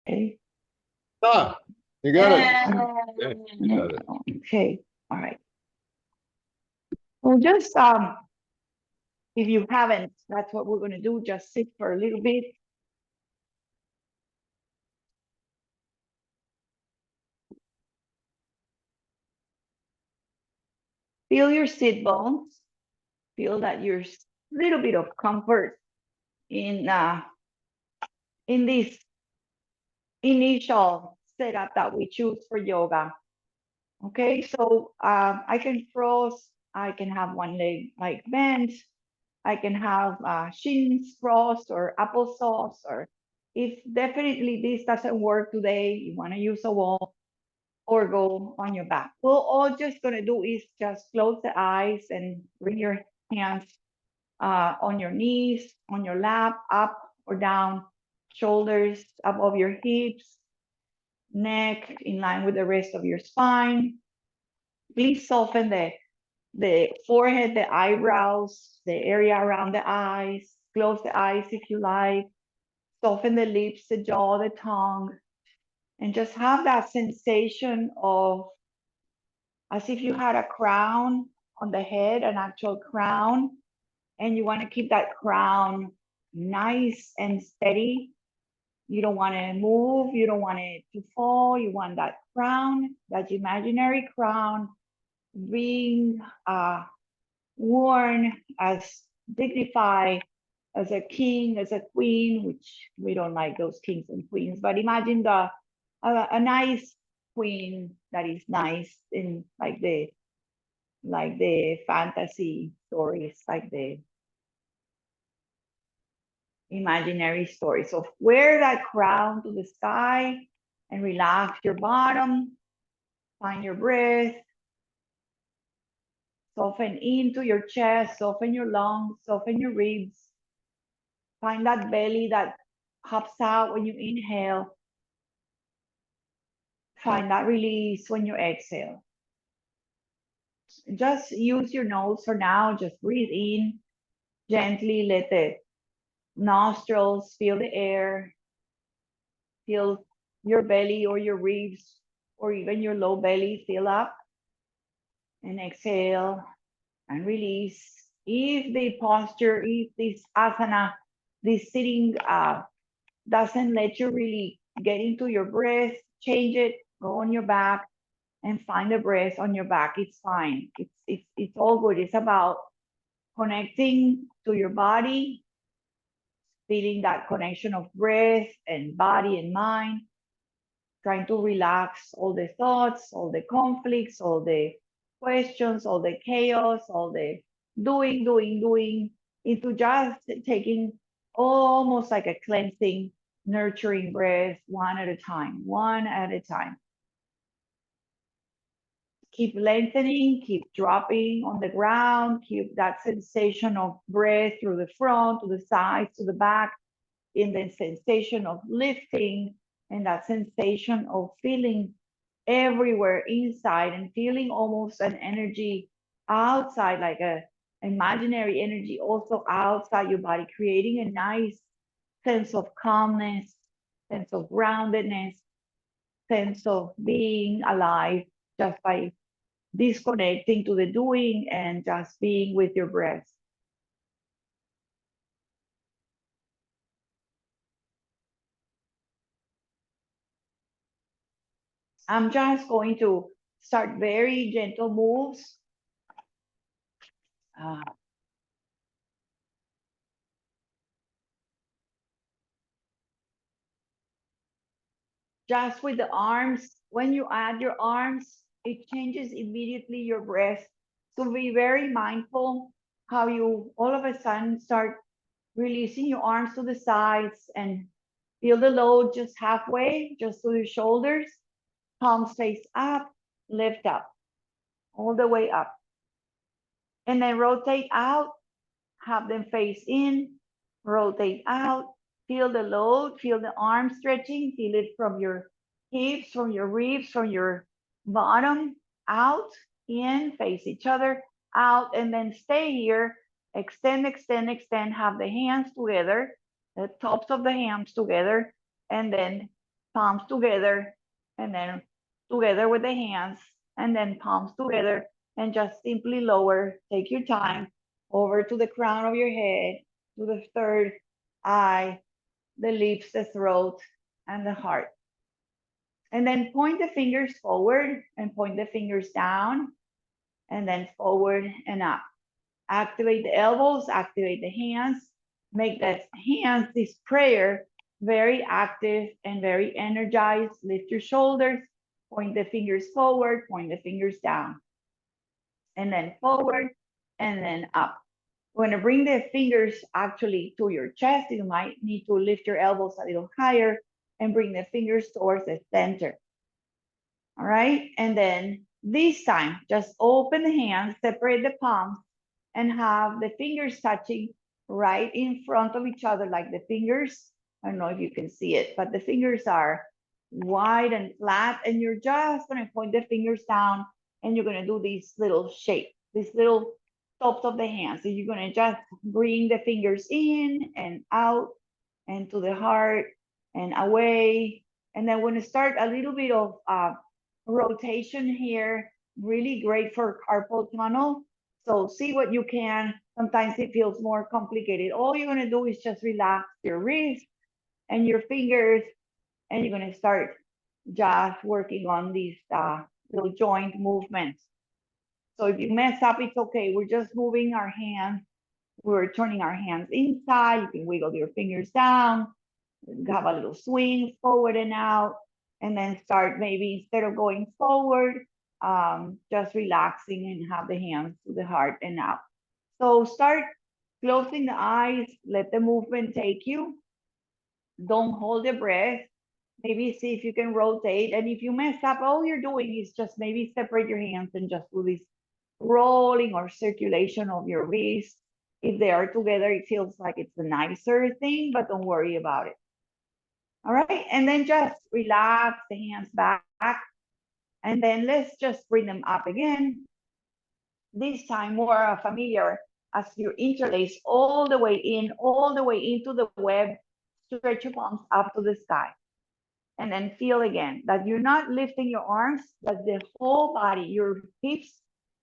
Okay. Ah, you got it. Okay. All right. Well, just if you haven't, that's what we're gonna do. Just sit for a little bit. Feel your sit bones. Feel that there's a little bit of comfort in this initial setup that we choose for yoga. Okay, so I can cross, I can have one leg like bent, I can have shins crossed or applesauce, or if definitely this doesn't work today, you want to use a wall or go on your back. Well, all just gonna do is just close the eyes and bring your hands on your knees, on your lap, up or down, shoulders above your hips, neck in line with the rest of your spine. Please soften the forehead, the eyebrows, the area around the eyes. Close the eyes if you like. Soften the lips, the jaw, the tongue, and just have that sensation of as if you had a crown on the head, an actual crown, and you want to keep that crown nice and steady. You don't want to move, you don't want it to fall. You want that crown, that imaginary crown, being worn as dignified as a king, as a queen, which we don't like those kings and queens, but imagine a nice queen that is nice in like the fantasy stories, like the imaginary stories. So wear that crown to the sky and relax your bottom, find your breath, soften into your chest, soften your lungs, soften your ribs. Find that belly that pops out when you inhale. Find that release when you exhale. Just use your nose for now. Just breathe in gently. Let the nostrils feel the air. Feel your belly or your ribs or even your low belly fill up. And exhale and release. If the posture, if this asana, this sitting doesn't let you really get into your breath, change it, go on your back and find the breath on your back. It's fine. It's all good. It's about connecting to your body, feeling that connection of breath and body and mind, trying to relax all the thoughts, all the conflicts, all the questions, all the chaos, all the doing, into just taking almost like a cleansing, nurturing breath one at a time, one at a time. Keep lengthening, keep dropping on the ground, keep that sensation of breath through the front, to the sides, to the back, in the sensation of lifting and that sensation of feeling everywhere inside and feeling almost an energy outside, like a imaginary energy also outside your body, creating a nice sense of calmness, sense of groundedness, sense of being alive just by disconnecting to the doing and just being with your breath. I'm just going to start very gentle moves. Uh, just with the arms, when you add your arms, it changes immediately your breath. So be very mindful how you all of a sudden start releasing your arms to the sides and feel the load just halfway, just to your shoulders. Palms face up, lift up, all the way up. And then rotate out, have them face in, rotate out, feel the load, feel the arm stretching, feel it from your hips, from your ribs, from your bottom, out, in, face each other, out, and then stay here, extend, extend, extend, have the hands together, the tops of the hands together, and then palms together, and then together with the hands, and then palms together, and just simply lower. Take your time over to the crown of your head, to the third eye, the lips, the throat, and the heart. And then point the fingers forward and point the fingers down, and then forward and up. Activate the elbows, activate the hands, make that hands, this prayer, very active and very energized. Lift your shoulders, point the fingers forward, point the fingers down, and then forward and then up. We're gonna bring the fingers actually to your chest. You might need to lift your elbows a little higher and bring the fingers towards the center. All right, and then this time, just open the hands, separate the palms, and have the fingers touching right in front of each other, like the fingers, I don't know if you can see it, but the fingers are wide and flat, and you're just gonna point the fingers down, and you're gonna do this little shape, this little tops of the hands. So you're gonna just bring the fingers in and out, and to the heart, and away. And then we're gonna start a little bit of rotation here, really great for carpal tunnel. So see what you can. Sometimes it feels more complicated. All you're gonna do is just relax your wrist and your fingers, and you're gonna start just working on these little joint movements. So if you mess up, it's okay. We're just moving our hands. We're turning our hands inside. You can wiggle your fingers down, have a little swing forward and out, and then start maybe instead of going forward, just relaxing and have the hands to the heart and out. So start closing the eyes, let the movement take you. Don't hold the breath. Maybe see if you can rotate. And if you mess up, all you're doing is just maybe separate your hands and just do this rolling or circulation of your wrists. If they are together, it feels like it's a nicer thing, but don't worry about it. All right, and then just relax the hands back, and then let's just bring them up again. This time more familiar as you interlace all the way in, all the way into the web, stretch your palms up to the sky. And then feel again that you're not lifting your arms, but the whole body, your hips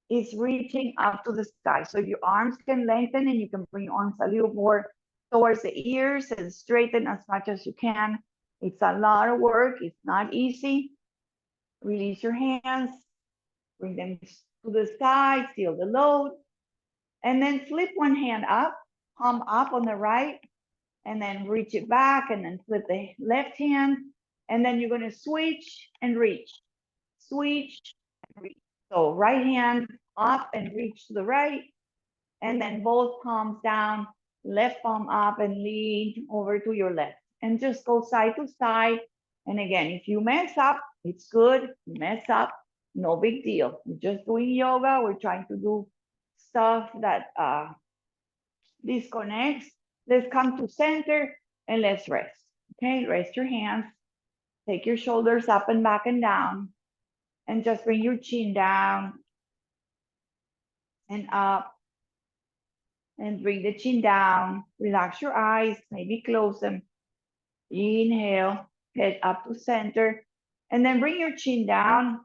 is reaching up to the sky. So your arms can lengthen and you can bring your arms a little more towards the ears and straighten as much as you can. It's a lot of work. It's not easy. Release your hands, bring them to the side, feel the load, and then flip one hand up, palm up on the right, and then reach it back, and then flip the left hand, and then you're going to switch and reach, switch and reach. So right hand up and reach to the right, and then both palms down, left palm up and lean over to your left, and just go side to side. And again, if you mess up, it's good. You mess up, no big deal. We're just doing yoga. We're trying to do stuff that disconnects. Let's come to center and let's rest. Okay, rest your hands. Take your shoulders up and back and down. And just bring your chin down and up. And bring the chin down. Relax your eyes, maybe close them. Inhale, head up to center. And then bring your chin down.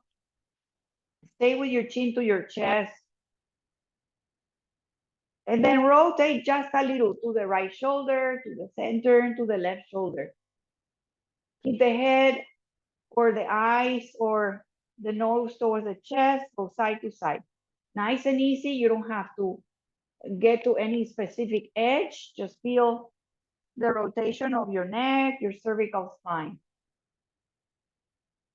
Stay with your chin to your chest. And then rotate just a little to the right shoulder, to the center, to the left shoulder. Keep the head or the eyes or the nose towards the chest, go side to side. Nice and easy. You don't have to get to any specific edge. Just feel the rotation of your neck, your cervical spine.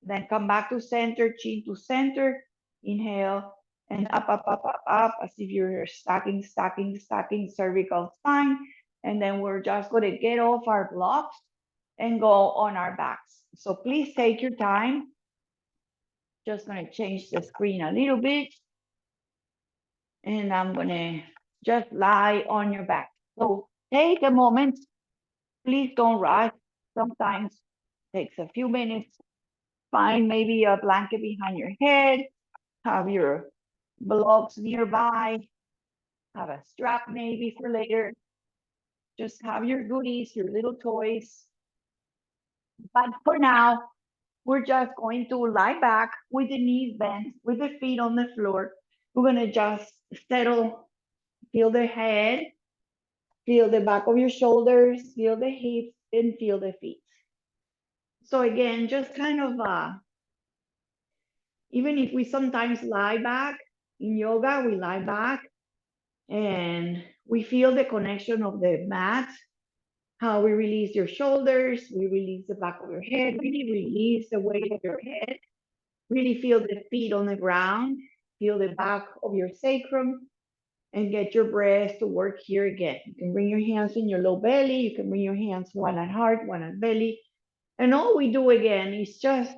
Then come back to center, chin to center. Inhale and up, up, up, up, up, as if you're stacking cervical spine. And then we're just going to get off our blocks and go on our backs. So please take your time. Just going to change the screen a little bit. And I'm going to just lie on your back. So take a moment. Please don't rush. Sometimes it takes a few minutes. Find maybe a blanket behind your head. Have your blocks nearby. Have a strap maybe for later. Just have your goodies, your little toys. But for now, we're just going to lie back with the knees bent, with the feet on the floor. We're going to just settle, feel the head, feel the back of your shoulders, feel the hips, and feel the feet. So again, just kind of, even if we sometimes lie back in yoga, we lie back and we feel the connection of the mat, how we release your shoulders, we release the back of your head, really release the weight of your head, really feel the feet on the ground, feel the back of your sacrum, and get your breath to work here again. You can bring your hands in your low belly, you can bring your hands one at heart, one at belly, and all we do again is just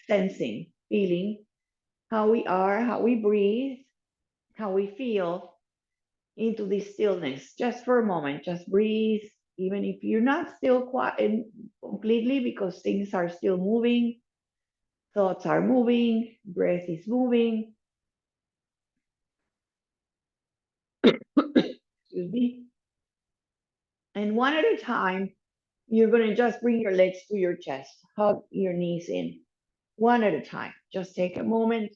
sensing, feeling how we are, how we breathe, how we feel into this stillness. Just for a moment, just breathe, even if you're not still quiet completely because things are still moving, thoughts are moving, breath is moving. Excuse me. And one at a time, you're going to just bring your legs to your chest, hug your knees in, one at a time. Just take a moment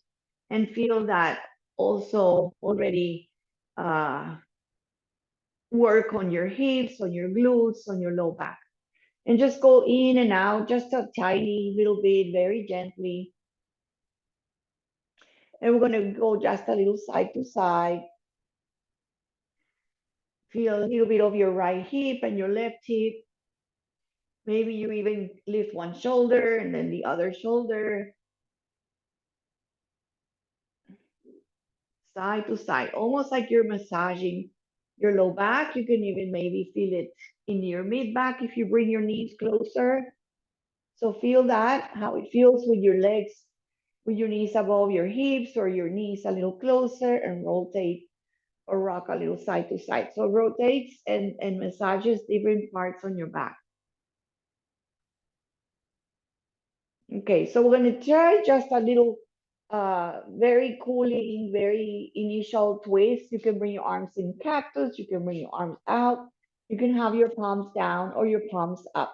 and feel that also already work on your hips, on your glutes, on your low back. And just go in and out, just a tiny little bit, very gently. And we're going to go just a little side to side. Feel a little bit of your right hip and your left hip. Maybe you even lift one shoulder and then the other shoulder. Side to side, almost like you're massaging your low back. You can even maybe feel it in your mid back if you bring your knees closer. So feel that, how it feels with your legs, with your knees above your hips or your knees a little closer, and rotate or rock a little side to side. So rotates and massages different parts on your back. Okay, so we're going to try just a little very cooling, very initial twist. You can bring your arms in cactus, you can bring your arms out, you can have your palms down or your palms up.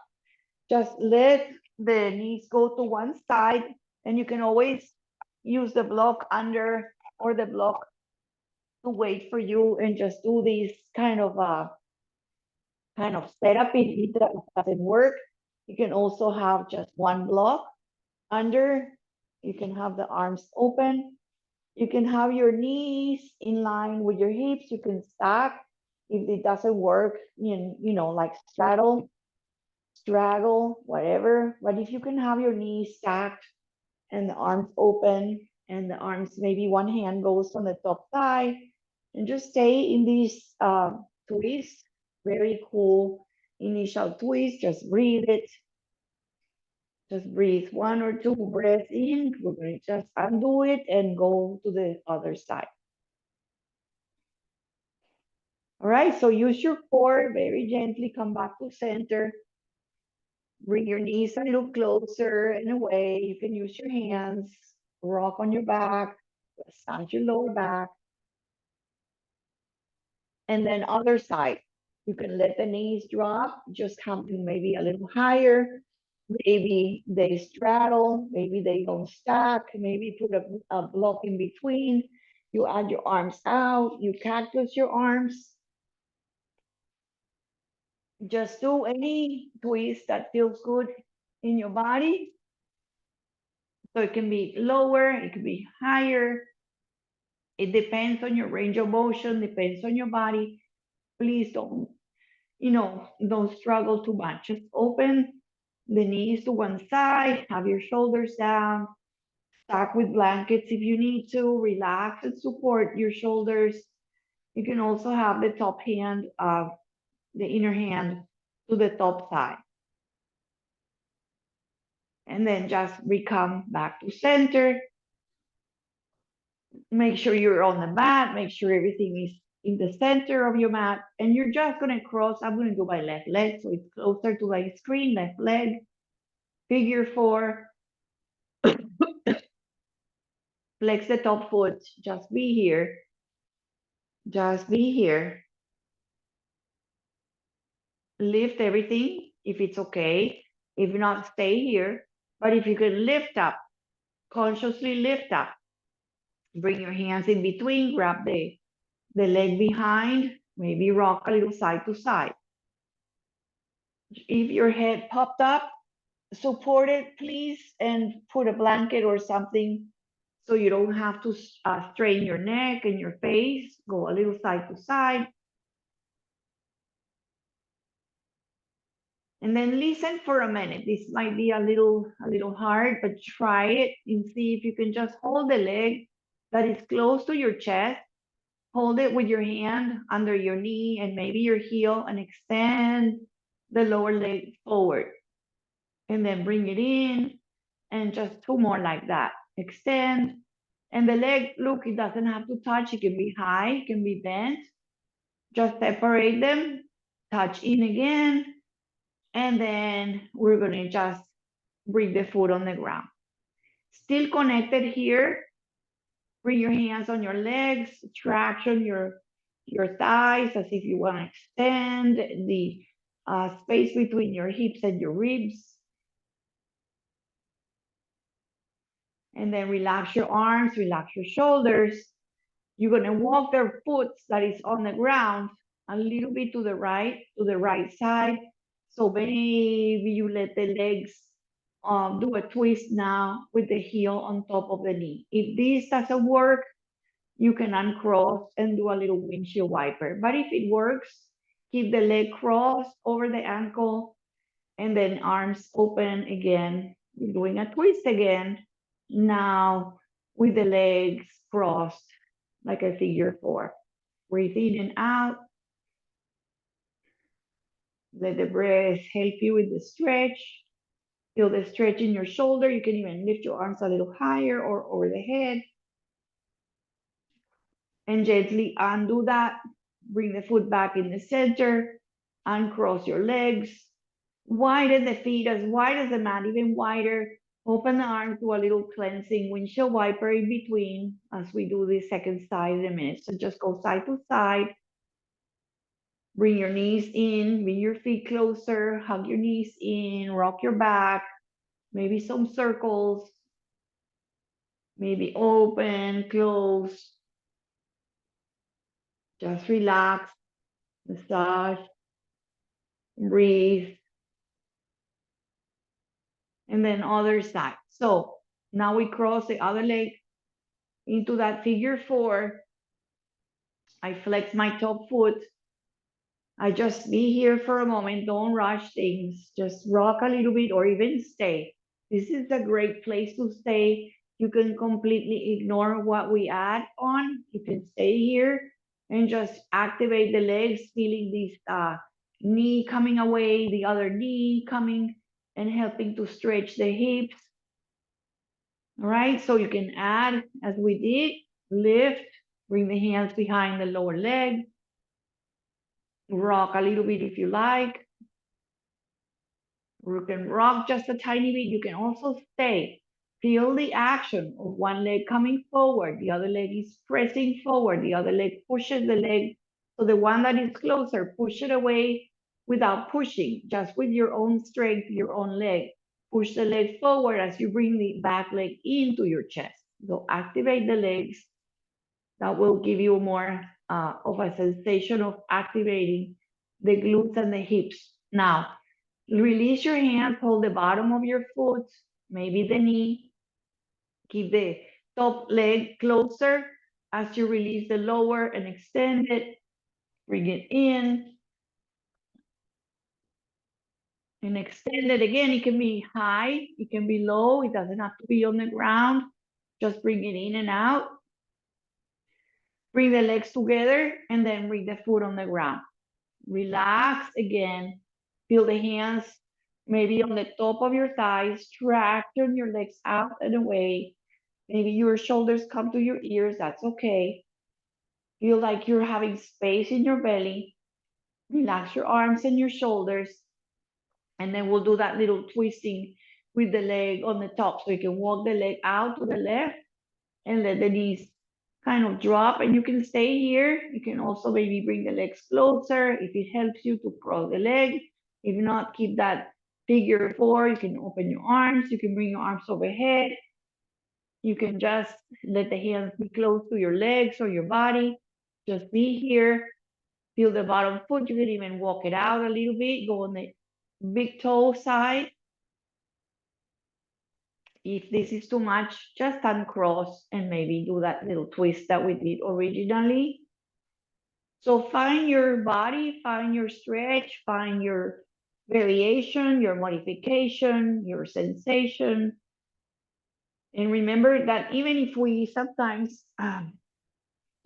Just let the knees go to one side, and you can always use the block under or the block to wait for you, and just do this kind of setup. If it doesn't work, you can also have just one block under. You can have the arms open. You can have your knees in line with your hips. You can stack. If it doesn't work, like straddle, whatever. But if you can have your knees stacked and the arms open, and the arms, maybe one hand goes on the top thigh, and just stay in this twist, very cool initial twist. Just breathe it. Just breathe one or two breaths in. We're going to just undo it and go to the other side. All right, so use your core, very gently come back to center. Bring your knees a little closer and away. You can use your hands, rock on your back, massage your lower back. And then other side, you can let the knees drop, just come maybe a little higher. Maybe they straddle, maybe they don't stack, maybe put a block in between. You add your arms out, you cactus your arms. Just do any twist that feels good in your body. So it can be lower, it can be higher. It depends on your range of motion, depends on your body. Please don't struggle too much. Just open the knees to one side, have your shoulders down, stack with blankets if you need to, relax and support your shoulders. You can also have the top hand, the inner hand to the top thigh. And then just come back to center. Make sure you're on the mat, make sure everything is in the center of your mat, and you're just gonna cross. I'm gonna do my left leg, so it's closer to my screen, left leg, figure four. Flex the top foot, just be here. Just be here. Lift everything if it's okay. If not, stay here. But if you can lift up, consciously lift up, bring your hands in between, grab the leg behind, maybe rock a little side to side. If your head popped up, support it, please, and put a blanket or something so you don't have to strain your neck and your face. Go a little side to side. And then listen for a minute. This might be a little hard, but try it and see if you can just hold the leg that is close to your chest. Hold it with your hand under your knee and maybe your heel and extend the lower leg forward. And then bring it in and just 2 more like that. Extend. And the leg, look, it doesn't have to touch. It can be high, it can be bent. Just separate them, touch in again. And then we're going to just bring the foot on the ground. Still connected here. Bring your hands on your legs, traction your thighs as if you want to extend the space between your hips and your ribs. And then relax your arms, relax your shoulders. You're going to walk their foot that is on the ground a little bit to the right side. So maybe you let the legs do a twist now with the heel on top of the knee. If this doesn't work, you can uncross and do a little windshield wiper. But if it works, keep the leg crossed over the ankle and then arms open again. You're doing a twist again. Now with the legs crossed like a figure 4. Breathe in and out. Let the breath help you with the stretch. Feel the stretch in your shoulder. You can even lift your arms a little higher or over the head. And gently undo that. Bring the foot back in the center. Uncross your legs. Widen the feet as wide as the mat, even wider. Open the arms to a little cleansing windshield wiper in between as we do the second side in a minute. So just go side to side. Bring your knees in, bring your feet closer, hug your knees in, rock your back, maybe some circles, maybe open, close. Just relax, massage, breathe. And then other side. So now we cross the other leg into that figure 4. I flex my top foot. I just be here for a moment. Don't rush things. Just rock a little bit or even stay. This is a great place to stay. You can completely ignore what we add on. You can stay here and just activate the legs, feeling this knee coming away, the other knee coming and helping to stretch the hips. All right, so you can add as we did, lift, bring the hands behind the lower leg, rock a little bit if you like. You can rock just a tiny bit. You can also stay. Feel the action of one leg coming forward. The other leg is pressing forward. The other leg pushes the leg. So the one that is closer, push it away without pushing, just with your own strength, your own leg. Push the leg forward as you bring the back leg into your chest. So activate the legs. That will give you more of a sensation of activating the glutes and the hips. Now, release your hands, hold the bottom of your foot, maybe the knee. Keep the top leg closer as you release the lower and extend it. Bring it in. And extend it again. It can be high, it can be low, it doesn't have to be on the ground. Just bring it in and out. Bring the legs together and then bring the foot on the ground. Relax again. Feel the hands maybe on the top of your thighs. Traction your legs out and away. Maybe your shoulders come to your ears. That's okay. Feel like you're having space in your belly. Relax your arms and your shoulders. And then we'll do that little twisting with the leg on the top. So you can walk the leg out to the left and let the knees kind of drop. And you can stay here. You can also maybe bring the legs closer if it helps you to cross the leg. If not, keep that Figure 4, you can open your arms, you can bring your arms overhead. You can just let the hands be close to your legs or your body. Just be here. Feel the bottom foot. You can even walk it out a little bit. Go on the big toe side. If this is too much, just uncross and maybe do that little twist that we did originally. So find your body, find your stretch, find your variation, your modification, your sensation. And remember that even if we sometimes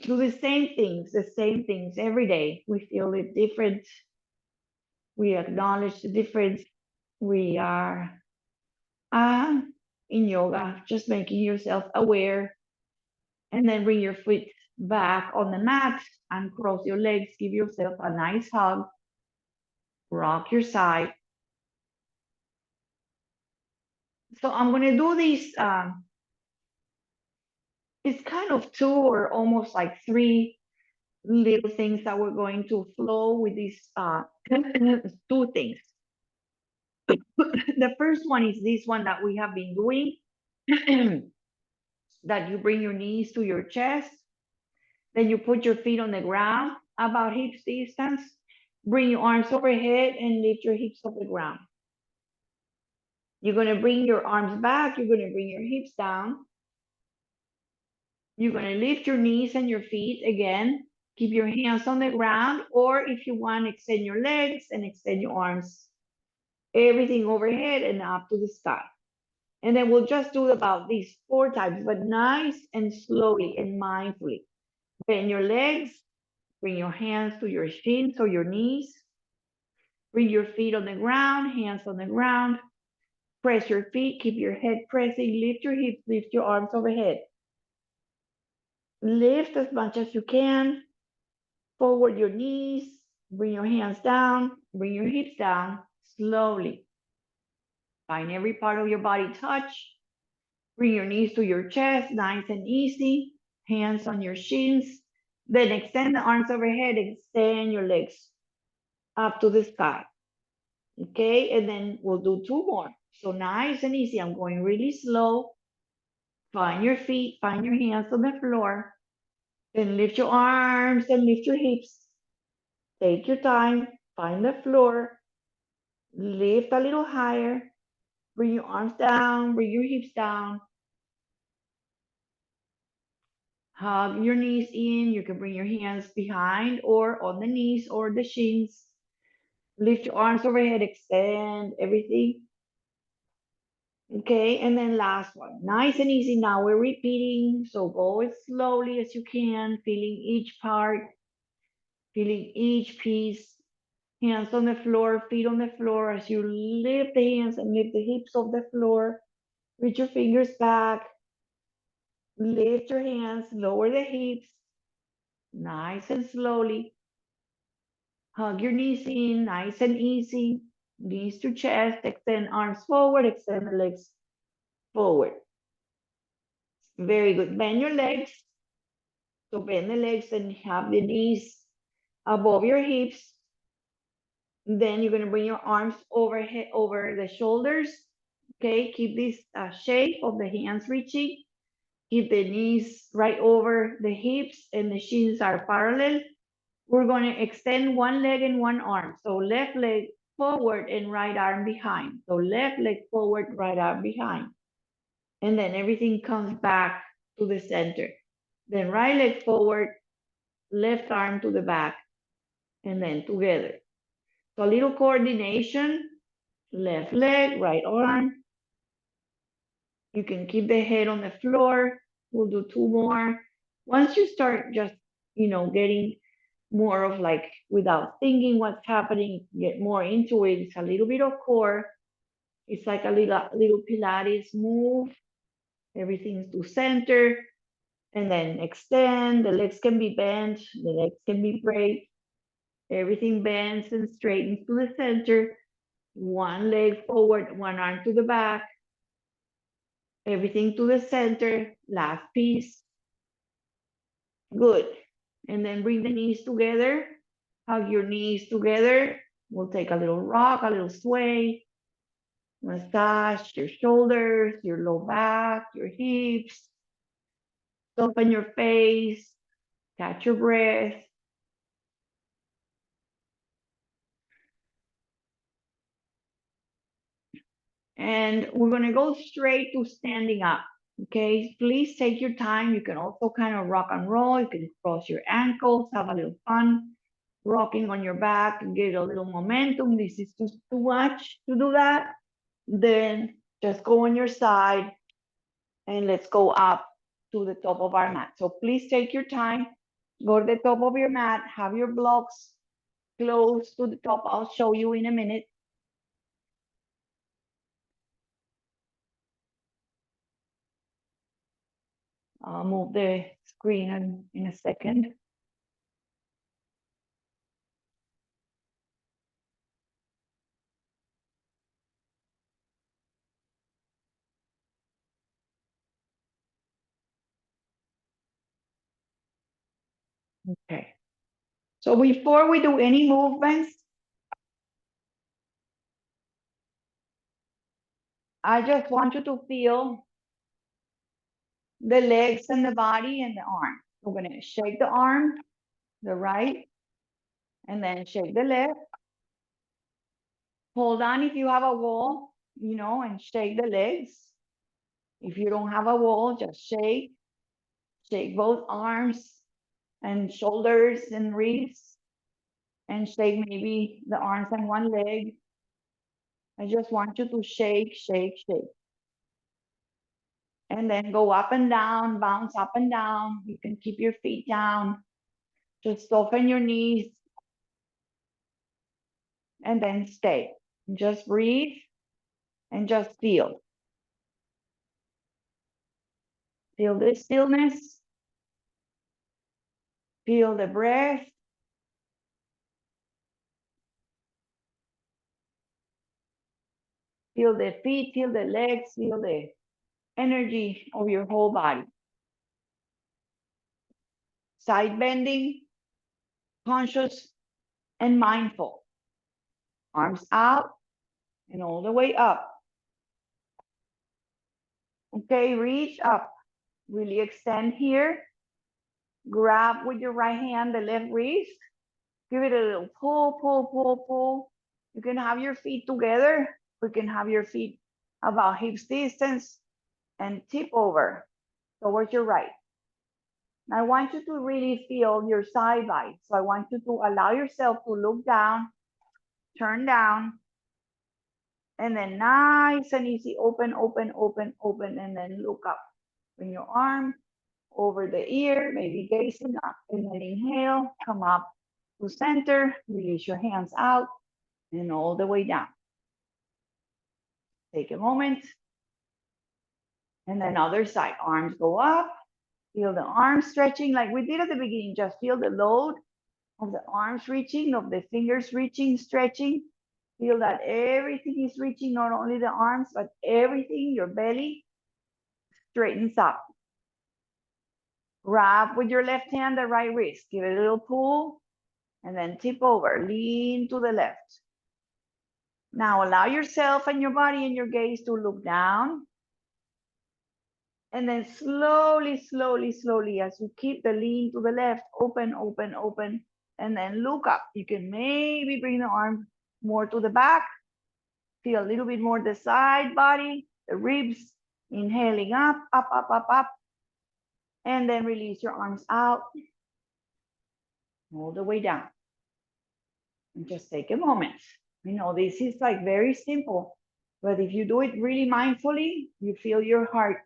do the same things every day, we feel it different. We acknowledge the difference. We are in yoga, just making yourself aware, and then bring your feet back on the mat and cross your legs. Give yourself a nice hug. Rock your side. So I'm going to do this. It's kind of 2 or almost like 3 little things that we're going to flow with these 2 things. The first one is this one that we have been doing, that you bring your knees to your chest, then you put your feet on the ground about hips distance, bring your arms overhead and lift your hips off the ground. You're going to bring your arms back, you're going to bring your hips down. You're going to lift your knees and your feet again. Keep your hands on the ground, or if you want, extend your legs and extend your arms. Everything overhead and up to the sky. And then we'll just do about these 4 times, but nice and slowly and mindfully. Bend your legs, bring your hands to your shins or your knees. Bring your feet on the ground, hands on the ground. Press your feet, keep your head pressing, lift your hips, lift your arms overhead. Lift as much as you can. Forward your knees, bring your hands down, bring your hips down, slowly. Find every part of your body touch. Bring your knees to your chest, nice and easy. Hands on your shins. Then extend the arms overhead, extend your legs up to the sky. Okay, and then we'll do 2 more. So nice and easy. I'm going really slow. Find your feet, find your hands on the floor. Then lift your arms and lift your hips. Take your time, find the floor. Lift a little higher. Bring your arms down, bring your hips down. Hug your knees in. You can bring your hands behind or on the knees or the shins. Lift your arms overhead, extend everything. Okay, and then last one. Nice and easy. Now we're repeating. So go as slowly as you can, feeling each part, feeling each piece. Hands on the floor, feet on the floor as you lift the hands and lift the hips off the floor. Reach your fingers back. Lift your hands, lower the hips. Nice and slowly. Hug your knees in, nice and easy. Knees to chest, extend arms forward, extend the legs forward. Very good. Bend your legs. So bend the legs and have the knees above your hips. Then you're going to bring your arms overhead, over the shoulders. Okay, keep this shape of the hands reaching. Keep the knees right over the hips and the shins are parallel. We're going to extend one leg and one arm. So left leg forward and right arm behind. So left leg forward, right arm behind. And then everything comes back to the center. Then right leg forward, left arm to the back, and then together. So a little coordination, left leg, right arm. You can keep the head on the floor. We'll do 2 more. Once you start just, getting more of like without thinking what's happening, get more into it. It's a little bit of core. It's like a little Pilates move. Everything's to center. And then extend. The legs can be bent. The legs can be straight. Everything bends and straightens to the center. One leg forward, one arm to the back. Everything to the center. Last piece. Good. And then bring the knees together. Hug your knees together. We'll take a little rock, a little sway. Massage your shoulders, your low back, your hips. Open your face. Catch your breath. And we're going to go straight to standing up. Okay, please take your time. You can also kind of rock and roll. You can cross your ankles, have a little fun rocking on your back and get a little momentum. This is too much to do that. Then just go on your side and let's go up to the top of our mat. So please take your time. Go to the top of your mat. Have your blocks close to the top. I'll show you in a minute. I'll move the screen in a second. Okay. So before we do any movements, I just want you to feel the legs and the body and the arm. We're going to shake the arm, the right, and then shake the left. Hold on if you have a wall, you know, and shake the legs. If you don't have a wall, just shake. Shake both arms and shoulders and ribs. And shake maybe the arms and one leg. I just want you to shake, shake, shake. And then go up and down, bounce up and down. You can keep your feet down. Just soften your knees. And then stay. Just breathe and just feel. Feel the stillness. Feel the breath. Feel the feet, feel the legs, feel the energy of your whole body. Side bending, conscious and mindful. Arms out and all the way up. Okay, reach up. Really extend here. Grab with your right hand the left wrist. Give it a little pull, pull, pull, pull. You can have your feet together. We can have your feet about hips distance and tip over towards your right. Now I want you to really feel your side body. So I want you to allow yourself to look down, turn down, and then nice and easy, open, open, open, open, and then look up. Bring your arm over the ear, maybe gazing up, and then inhale, come up to center, release your hands out, and all the way down. Take a moment. And then other side, arms go up. Feel the arms stretching like we did at the beginning. Just feel the load of the arms reaching, of the fingers reaching, stretching. Feel that everything is reaching, not only the arms, but everything, your belly straightens up. Grab with your left hand the right wrist. Give it a little pull and then tip over. Lean to the left. Now allow yourself and your body and your gaze to look down. And then slowly, slowly, slowly, as you keep the lean to the left, open, open, open, and then look up. You can maybe bring the arm more to the back. Feel a little bit more the side body, the ribs, inhaling up, up, up, up, up. And then release your arms out, all the way down. And just take a moment. You know, this is like very simple, but if you do it really mindfully, you feel your heart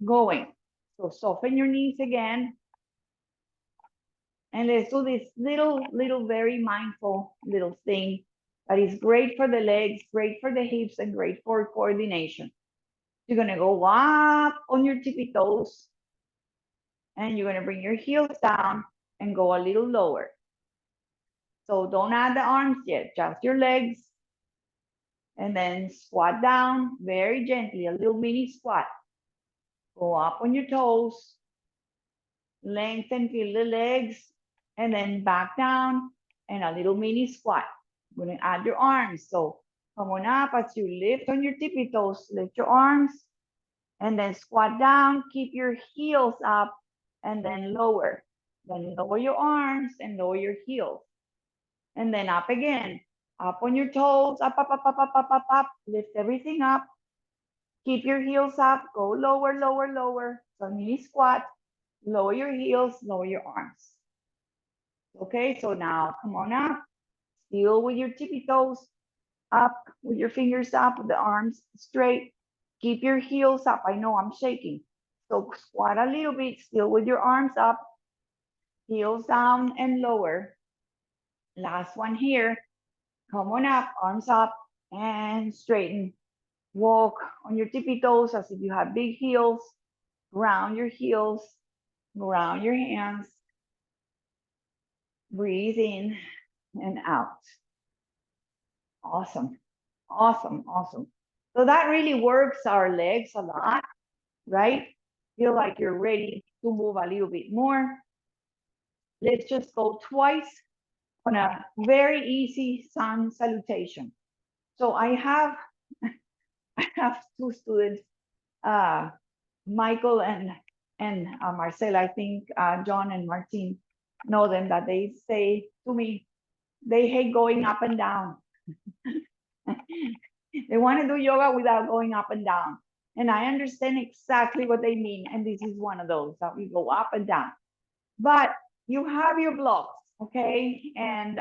going. So soften your knees again. And let's do this little, very mindful little thing that is great for the legs, great for the hips, and great for coordination. You're gonna go up on your tippy toes, and you're gonna bring your heels down and go a little lower. So don't add the arms yet, just your legs. And then squat down very gently, a little mini squat. Go up on your toes, lengthen, feel the legs, and then back down and a little mini squat. You're gonna add your arms. So Come on up as you lift on your tippy toes. Lift your arms and then squat down. Keep your heels up and then lower. Then lower your arms and lower your heels. And then up again. Up on your toes. Up, up, up, up, up, up, up, up. Lift everything up. Keep your heels up. Go lower, lower, lower. So mini squat. Lower your heels. Lower your arms. Okay, so now come on up. Still with your tippy toes up, with your fingers up, with the arms straight. Keep your heels up. I know I'm shaking. So squat a little bit, still with your arms up, heels down and lower. Last one here. Come on up, arms up and straighten. Walk on your tippy toes as if you have big heels. Ground your heels, ground your hands. Breathe in and out. Awesome, awesome, awesome. So that really works our legs a lot, right? Feel like you're ready to move a little bit more. Let's just go twice on a very easy sun salutation. So I have two students, Michael and Marcela. I think John and Martin know them, that they say to me, they hate going up and down. They want to do yoga without going up and down. And I understand exactly what they mean. And this is one of those that we go up and down. But you have your blocks, okay? And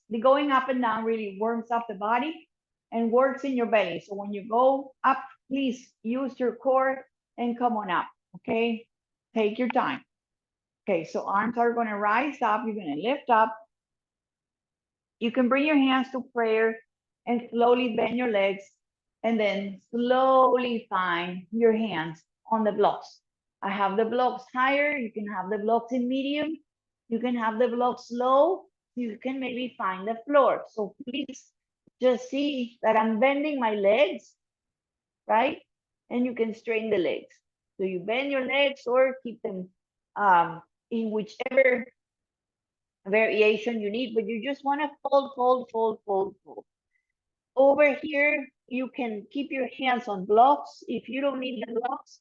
the going up and down really warms up the body and works in your belly. So when you go up, please use your core and come on up, okay? Take your time. Okay, so arms are going to rise up. You're going to lift up. You can bring your hands to prayer and slowly bend your legs and then slowly find your hands on the blocks. I have the blocks higher. You can have the blocks in medium. You can have the blocks low. You can maybe find the floor. So please just see that I'm bending my legs, right? And you can straighten the legs. So you bend your legs or keep them in whichever variation you need, but you just want to fold, fold, fold, fold, fold. Over here, you can keep your hands on blocks. If you don't need the blocks,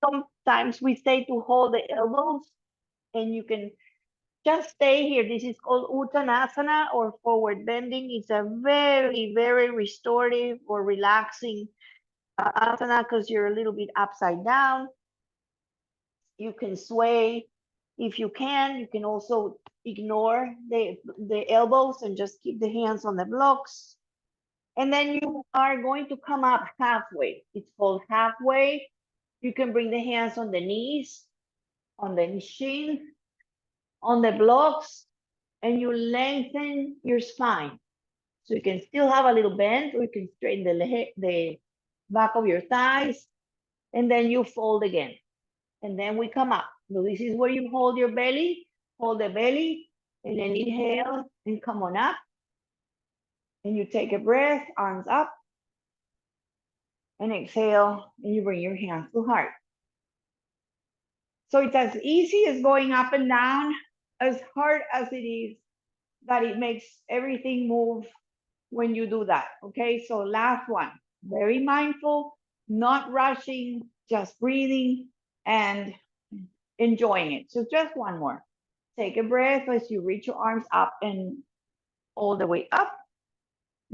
sometimes we say to hold the elbows and you can just stay here. This is called Uttanasana or forward bending. It's a very, very restorative or relaxing asana because you're a little bit upside down. You can sway if you can. You can also ignore the elbows and just keep the hands on the blocks. And then you are going to come up halfway. It's called halfway. You can bring the hands on the knees, on the shin, on the blocks, and you lengthen your spine. So you can still have a little bend, or you can straighten the back of your thighs, and then you fold again. And then we come up. So this is where you hold your belly, hold the belly, and then inhale and come on up. And you take a breath, arms up, and exhale, and you bring your hands to heart. So it's as easy as going up and down, as hard as it is that it makes everything move when you do that. Okay, so last one, very mindful, not rushing, just breathing and enjoying it. So just one more. Take a breath as you reach your arms up and all the way up.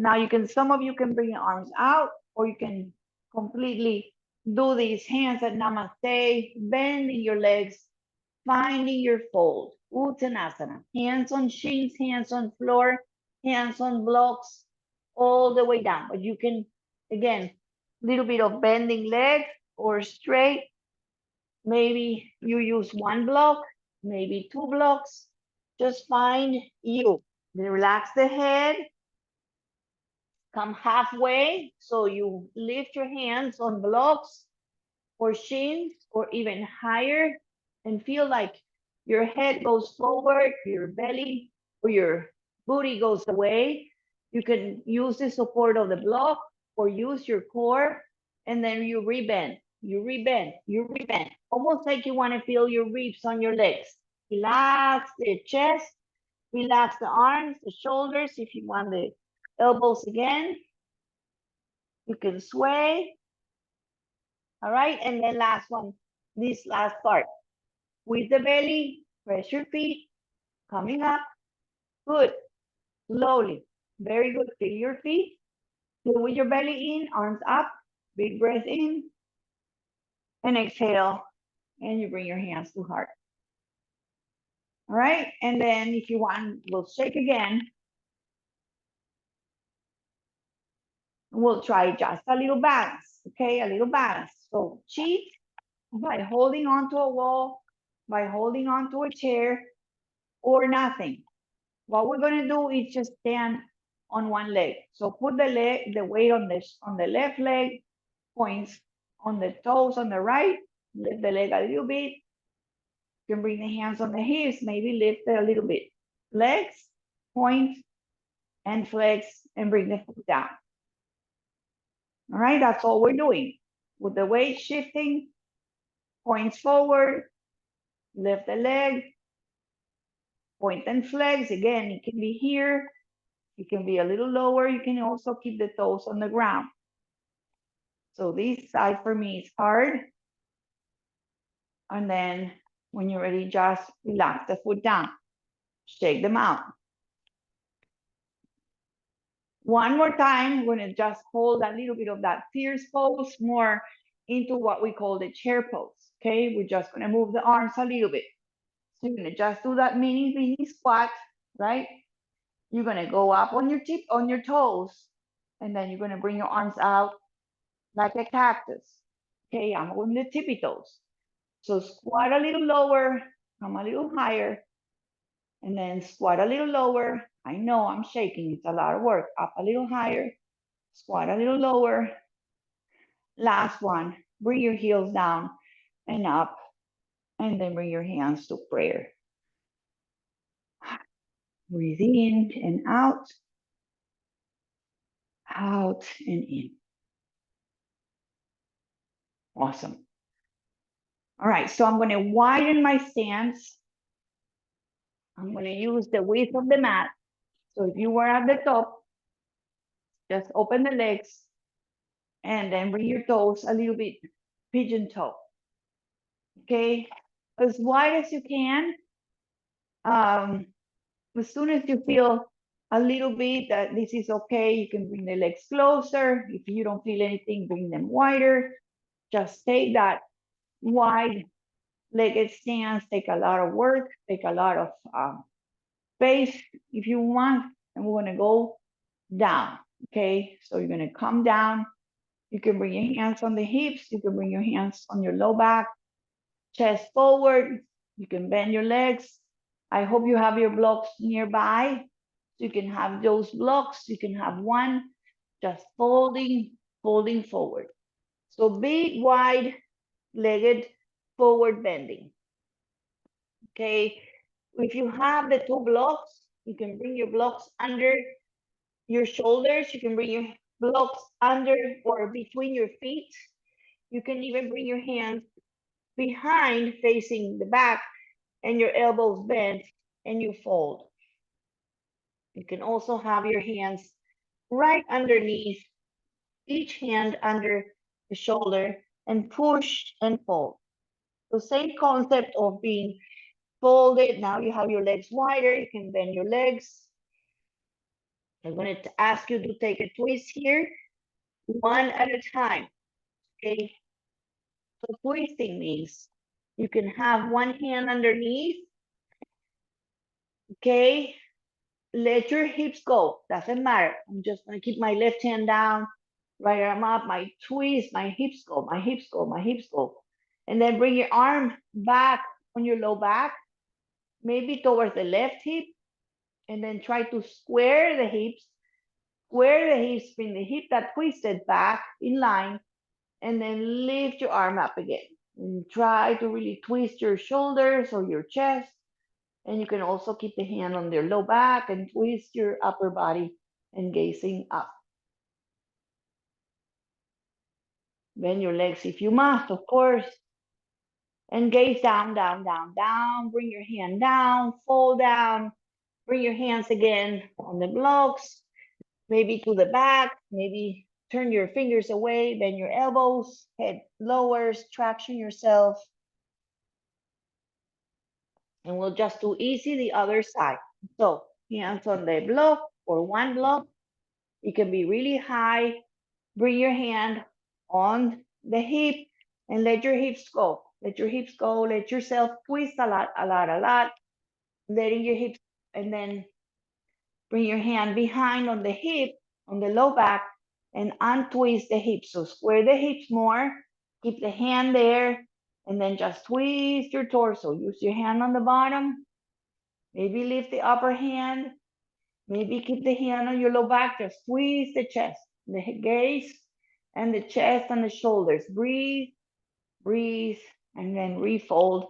Now you can, some of you can bring your arms out, or you can completely do these hands at namaste, bending your legs, finding your fold, Uttanasana, hands on shins, hands on floor, hands on blocks, all the way down. But you can, again, little bit of bending legs or straight. Maybe you use one block, maybe two blocks. Just find you. Relax the head. Come halfway, so you lift your hands on blocks or shins or even higher, and feel like your head goes forward, your belly or your booty goes away. You can use the support of the block or use your core, and then you rebend, you rebend, you rebend, almost like you want to feel your ribs on your legs. Relax the chest, relax the arms, the shoulders if you want the elbows again. You can sway. All right, and then last one, this last part. With the belly, press your feet, coming up. Good, slowly. Very good, feel your feet. Feel with your belly in, arms up. Big breath in. And exhale, and you bring your hands to heart. All right, and then if you want, we'll shake again. We'll try just a little balance, okay? A little balance. So cheat by holding onto a wall, by holding onto a chair, or nothing. What we're gonna do is just stand on one leg. So put the weight on the left leg, points on the toes on the right, lift the leg a little bit. You can bring the hands on the hips, maybe lift it a little bit. Legs, point, and flex, and bring the foot down. All right, that's all we're doing. With the weight shifting, points forward, lift the leg, point and flex. Again, it can be here, it can be a little lower. You can also keep the toes on the ground. So this side for me is hard. And then when you're ready, just relax the foot down, shake them out. One more time, we're gonna just hold a little bit of that fierce pose more into what we call the chair pose, okay? We're just gonna move the arms a little bit. So you're gonna just do that mini squat, right? You're gonna go up on your toes, and then you're gonna bring your arms out like a cactus. Okay, I'm on the tippy toes. So squat a little lower, come a little higher, and then squat a little lower. I know I'm shaking, it's a lot of work. Up a little higher, squat a little lower. Last one, bring your heels down and up, and then bring your hands to prayer. Breathe in and out and in. Awesome. All right, so I'm going to widen my stance. I'm going to use the width of the mat. So if you were at the top, just open the legs and then bring your toes a little bit pigeon toe. Okay, as wide as you can. As soon as you feel a little bit that this is okay, you can bring the legs closer. If you don't feel anything, bring them wider. Just take that wide legged stance, take a lot of work, take a lot of space if you want, and we're gonna go down, okay? So you're gonna come down. You can bring your hands on the hips, you can bring your hands on your low back, chest forward, you can bend your legs. I hope you have your blocks nearby. You can have those blocks, you can have one, just folding forward. So big, wide legged forward bending. Okay, if you have the two blocks, you can bring your blocks under your shoulders. You can bring your blocks under or between your feet. You can even bring your hands behind facing the back and your elbows bent and you fold. You can also have your hands right underneath, each hand under the shoulder, and push and fold. The same concept of being folded. Now you have your legs wider, you can bend your legs. I'm going to ask you to take a twist here, one at a time, okay? So twisting means you can have one hand underneath, okay? Let your hips go, doesn't matter. I'm just going to keep my left hand down, right arm up, my twist, my hips go, my hips go, my hips go. And then bring your arm back on your low back, maybe towards the left hip, and then try to square the hips, bring the hip that twisted back in line, and then lift your arm up again. And try to really twist your shoulders or your chest. And you can also keep the hand on your low back and twist your upper body and gazing up. Bend your legs if you must, of course. And gaze down, down, down, down. Bring your hand down, fall down. Bring your hands again on the blocks. maybe to the back, maybe turn your fingers away, bend your elbows, head lowers, traction yourself. And we'll just do easy the other side. So hands on the block or one block. It can be really high. Bring your hand on the hip and let your hips go. Let your hips go. Let yourself twist a lot, a lot, a lot. Letting your hips, and then bring your hand behind on the hip, on the low back, and untwist the hips. So square the hips more. Keep the hand there, and then just twist your torso. Use your hand on the bottom. Maybe lift the upper hand. Maybe keep the hand on your low back. Just twist the chest, the gaze, and the chest and the shoulders. Breathe, breathe, and then refold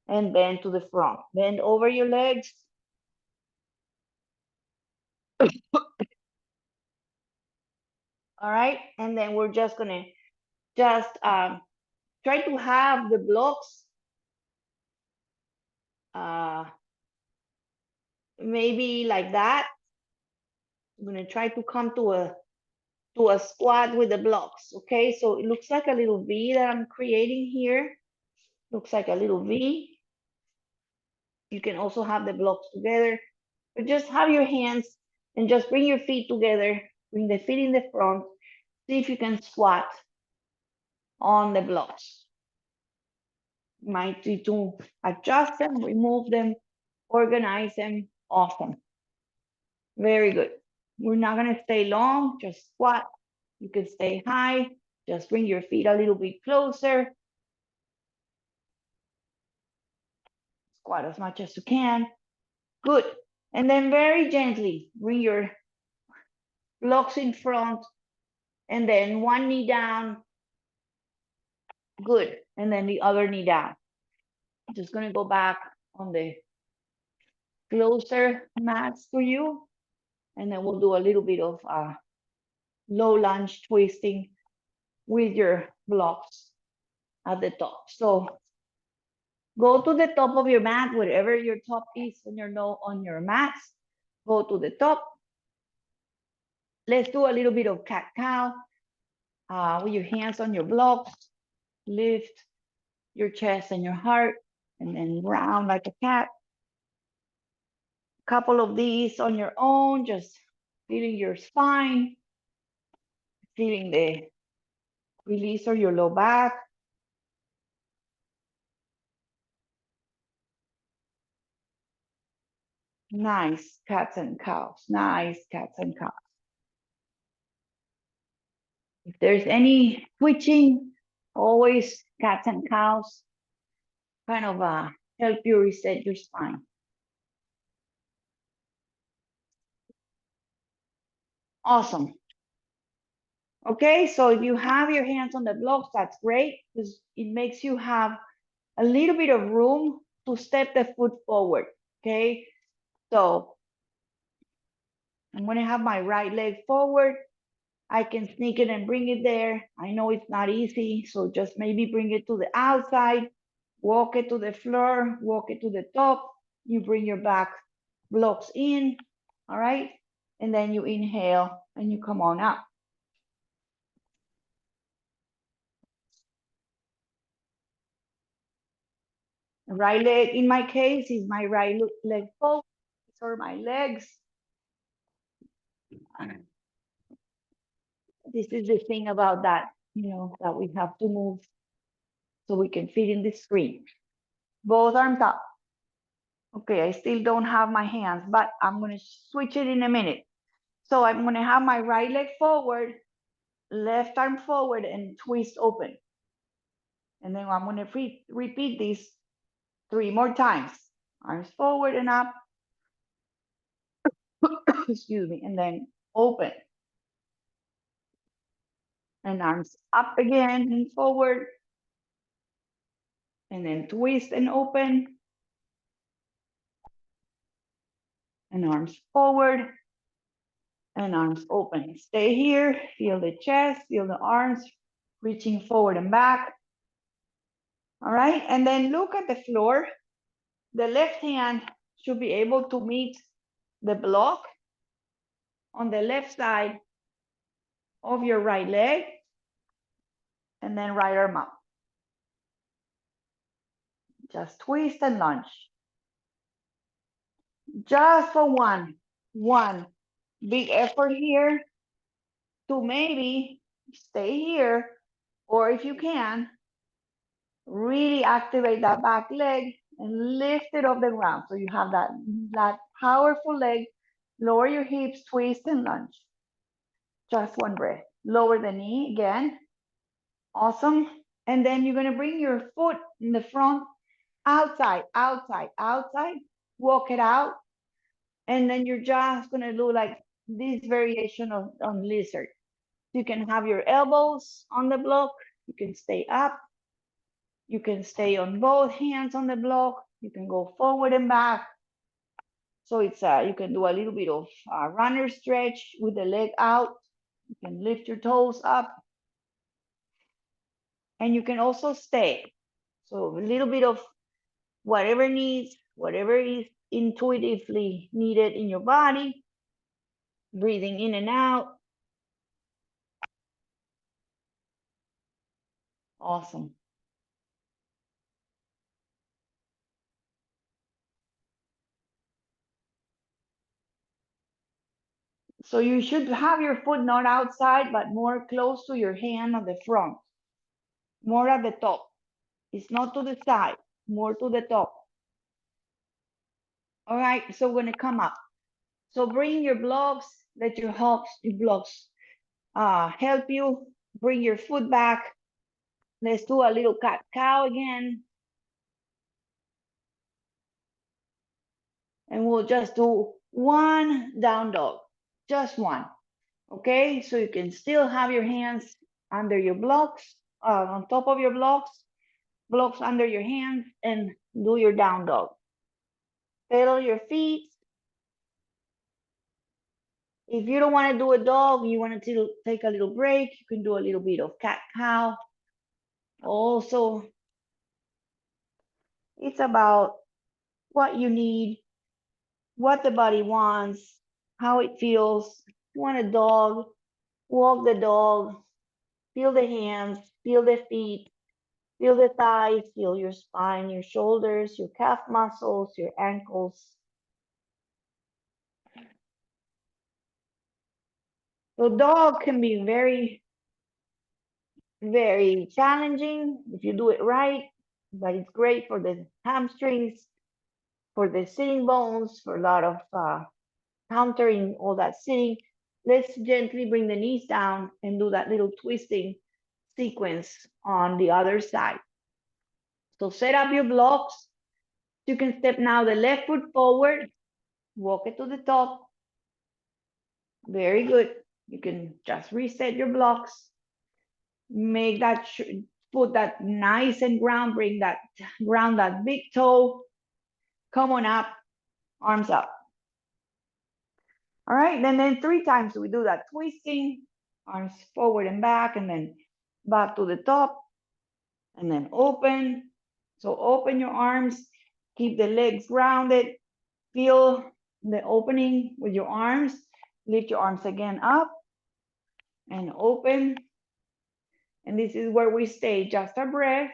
and bend to the front. Bend over your legs. All right, and then we're just gonna try to have the blocks maybe like that. I'm gonna try to come to a squat with the blocks. Okay, so it looks like a little V that I'm creating here. Looks like a little V. You can also have the blocks together, but just have your hands and just bring your feet together. Bring the feet in the front. See if you can squat on the blocks. Might need to adjust them, remove them, organize them. Awesome. Very good. We're not gonna stay long, just squat. You can stay high. Just bring your feet a little bit closer. Squat as much as you can. Good. And then very gently, bring your blocks in front, and then one knee down. Good. And then the other knee down. Just gonna go back on the closer mats for you. And then we'll do a little bit of low lunge twisting with your blocks at the top. So go to the top of your mat, wherever your top is on your mats. Go to the top. Let's do a little bit of cat-cow with your hands on your blocks. Lift your chest and your heart, and then round like a cat. Couple of these on your own, just feeling your spine, feeling the release of your low back. Nice cats and cows. Nice cats and cows. If there's any twitching, always cats and cows kind of help you reset your spine. Awesome. Okay, so if you have your hands on the blocks, that's great because it makes you have a little bit of room to step the foot forward. Okay, so I'm gonna have my right leg forward. I can sneak it and bring it there. I know it's not easy, so just maybe bring it to the outside, walk it to the floor, walk it to the top. You bring your back blocks in, all right? And then you inhale and you come on up. Right leg, in my case, is my right leg forward. These are my legs. This is the thing about that, that we have to move so we can fit in the screen. Both arms up. Okay, I still don't have my hands, but I'm gonna switch it in a minute. So I'm gonna have my right leg forward, left arm forward, and twist open. And then I'm gonna repeat this 3 more times. Arms forward and up. Excuse me, and then open. And arms up again and forward. And then twist and open. And arms forward. And arms open. Stay here, feel the chest, feel the arms reaching forward and back. All right, and then look at the floor. The left hand should be able to meet the block. on the left side of your right leg, and then right arm up. Just twist and lunge. Just for one big effort here to maybe stay here, or if you can, really activate that back leg and lift it off the ground. So you have that powerful leg. Lower your hips, twist and lunge. Just one breath. Lower the knee again. Awesome. And then you're gonna bring your foot in the front, outside, outside, outside. Walk it out. And then you're just gonna do like this variation on lizard. You can have your elbows on the block. You can stay up. You can stay on both hands on the block. You can go forward and back. So it's you can do a little bit of runner stretch with the leg out. You can lift your toes up. And you can also stay. So a little bit of whatever needs, whatever is intuitively needed in your body. Breathing in and out. Awesome. So you should have your foot not outside, but more close to your hand on the front. More at the top. It's not to the side, more to the top. All right, so we're gonna come up. So bring your blocks, let your blocks help you. Bring your foot back. Let's do a little cat-cow again. And we'll just do one down dog, just one. Okay, so you can still have your hands under your blocks, on top of your blocks under your hands, and do your down dog. Pedal your feet. If you don't want to do a dog, you want to take a little break, you can do a little bit of cat-cow. Also, it's about what you need, what the body wants, how it feels. You want a dog, walk the dog, feel the hands, feel the feet, feel the thighs, feel your spine, your shoulders, your calf muscles, your ankles. So dog can be very, very challenging if you do it right, but it's great for the hamstrings, for the sitting bones, for a lot of countering all that sitting. Let's gently bring the knees down and do that little twisting sequence on the other side. So set up your blocks. You can step now the left foot forward, walk it to the top. Very good. You can just reset your blocks. Make that foot that nice and ground, bring that ground, that big toe. Come on up, arms up. All right, and then 3 times we do that twisting, arms forward and back, and then back to the top, and then open. So open your arms, keep the legs grounded, feel the opening with your arms, lift your arms again up, and open. And this is where we stay, just a breath,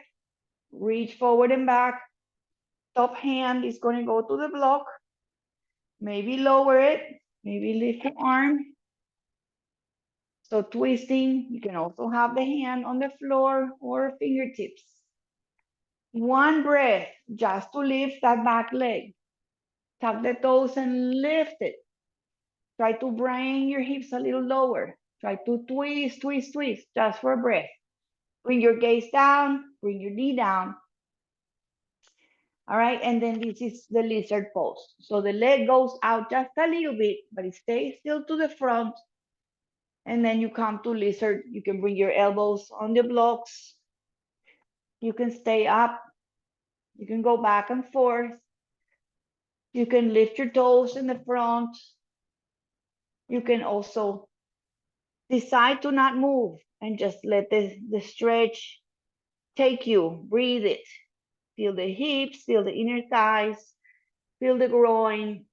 reach forward and back. Top hand is going to go to the block, maybe lower it, maybe lift your arm. So twisting, you can also have the hand on the floor or fingertips. One breath just to lift that back leg. Tap the toes and lift it. Try to bring your hips a little lower. Try to twist, twist, twist, just for a breath. Bring your gaze down, bring your knee down. All right, and then this is the lizard pose. So the leg goes out just a little bit, but it stays still to the front. And then you come to lizard. You can bring your elbows on the blocks. You can stay up. You can go back and forth. You can lift your toes in the front. You can also decide to not move and just let the stretch take you. Breathe it. Feel the hips, feel the inner thighs, feel the groin.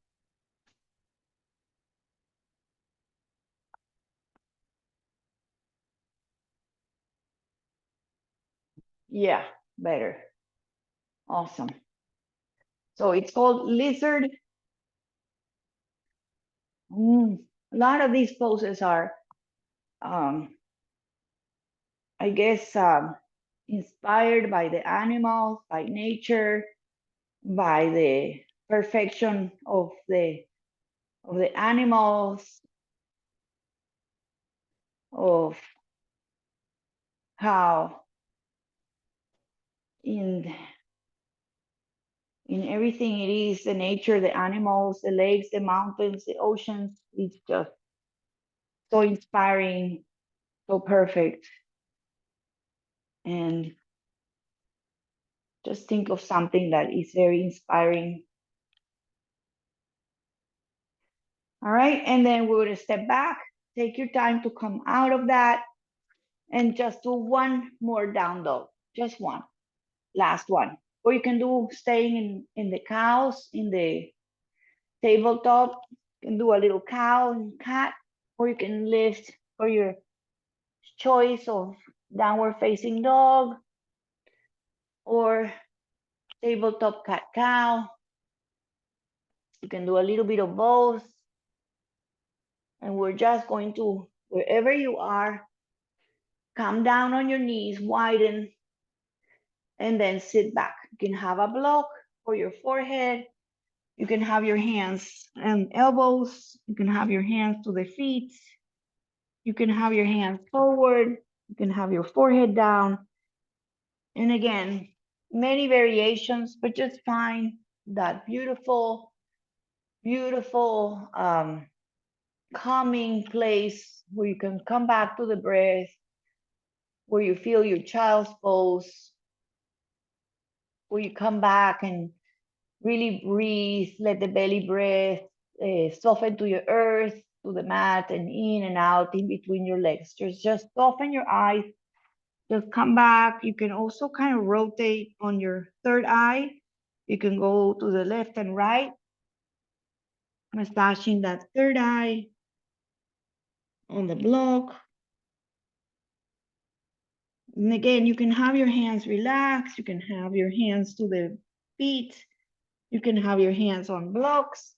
Yeah, better. Awesome. So it's called lizard. A lot of these poses are, um, I guess, inspired by the animals, by nature, by the perfection of the animals, of how in everything it is, the nature, the animals, the lakes, the mountains, the oceans. It's just so inspiring, so perfect. And just think of something that is very inspiring. All right, and then we're gonna step back, take your time to come out of that, and just do one more down dog, just one, last one. Or you can do staying in the cows, in the tabletop, you can do a little cow and cat, or you can lift for your choice of downward facing dog or tabletop cat cow. You can do a little bit of both. And we're just going to, wherever you are, come down on your knees, widen, and then sit back. You can have a block for your forehead. You can have your hands and elbows. You can have your hands to the feet. You can have your hands forward. You can have your forehead down. And again, many variations, but just find that beautiful, beautiful, calming place where you can come back to the breath, where you feel your child's pose, where you come back and really breathe, let the belly breath soften to your earth, to the mat, and in and out in between your legs. Just soften your eyes, just come back. You can also kind of rotate on your third eye. You can go to the left and right, massaging that third eye on the block. And again, you can have your hands relaxed. You can have your hands to the feet. You can have your hands on blocks.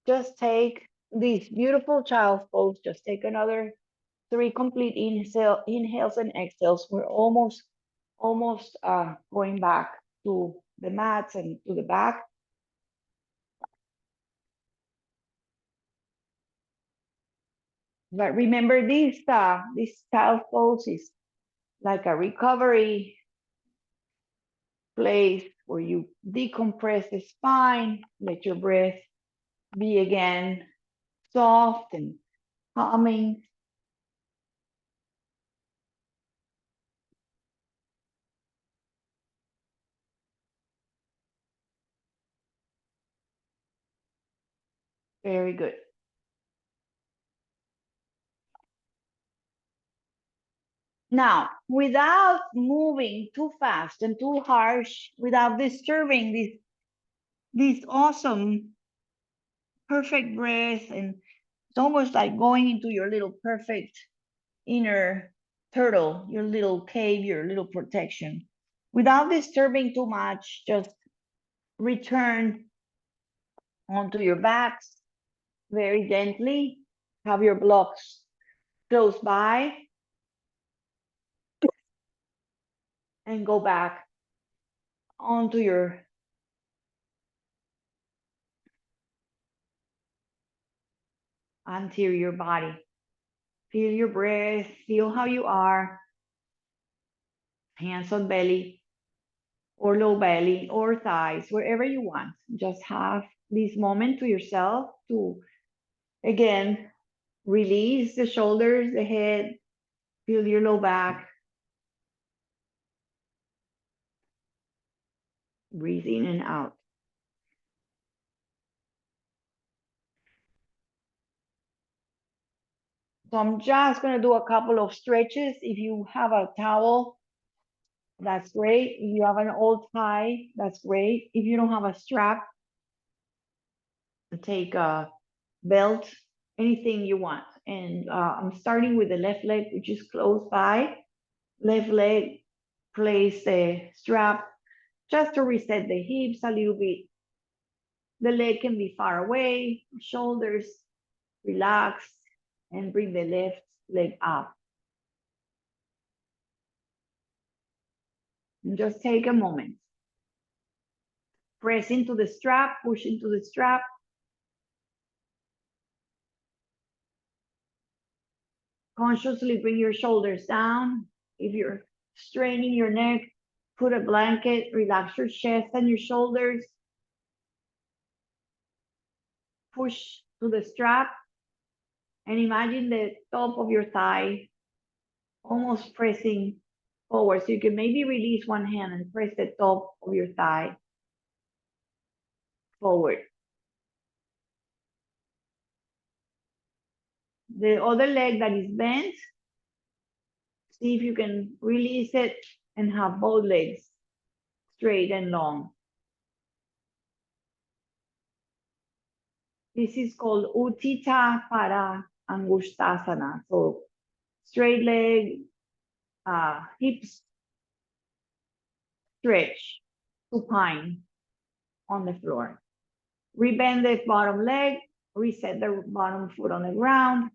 Just take this beautiful child's pose. Just take another 3 complete inhales and exhales. We're almost going back to the mats and to the back. But remember, this child's pose is like a recovery place where you decompress the spine, let your breath be again soft and calming. Very good. Now, without moving too fast and too harsh, without disturbing this awesome, perfect breath, and it's almost like going into your little perfect inner turtle, your little cave, your little protection. Without disturbing too much, just return onto your backs very gently. Have your blocks close by and go back onto your anterior body. Feel your breath, feel how you are. Hands on belly or low belly or thighs, wherever you want. Just have this moment to yourself to, again, release the shoulders, the head, feel your low back. Breathe in and out. So I'm just going to do a couple of stretches. If you have a towel, that's great. If you have an old tie, that's great. If you don't have a strap, take a belt, anything you want. And I'm starting with the left leg, which is close by. Left leg, place the strap just to reset the hips a little bit. The leg can be far away, shoulders relax, and bring the left leg up. And just take a moment. Press into the strap, push into the strap. Consciously bring your shoulders down. If you're straining your neck, put a blanket, relax your chest and your shoulders. Push to the strap and imagine the top of your thigh almost pressing forward. So you can maybe release one hand and press the top of your thigh forward. The other leg that is bent, see if you can release it and have both legs straight and long. This is called Utthita Pada Angushtasana. So straight leg, hips stretch, supine on the floor. Rebend the bottom leg, reset the bottom foot on the ground.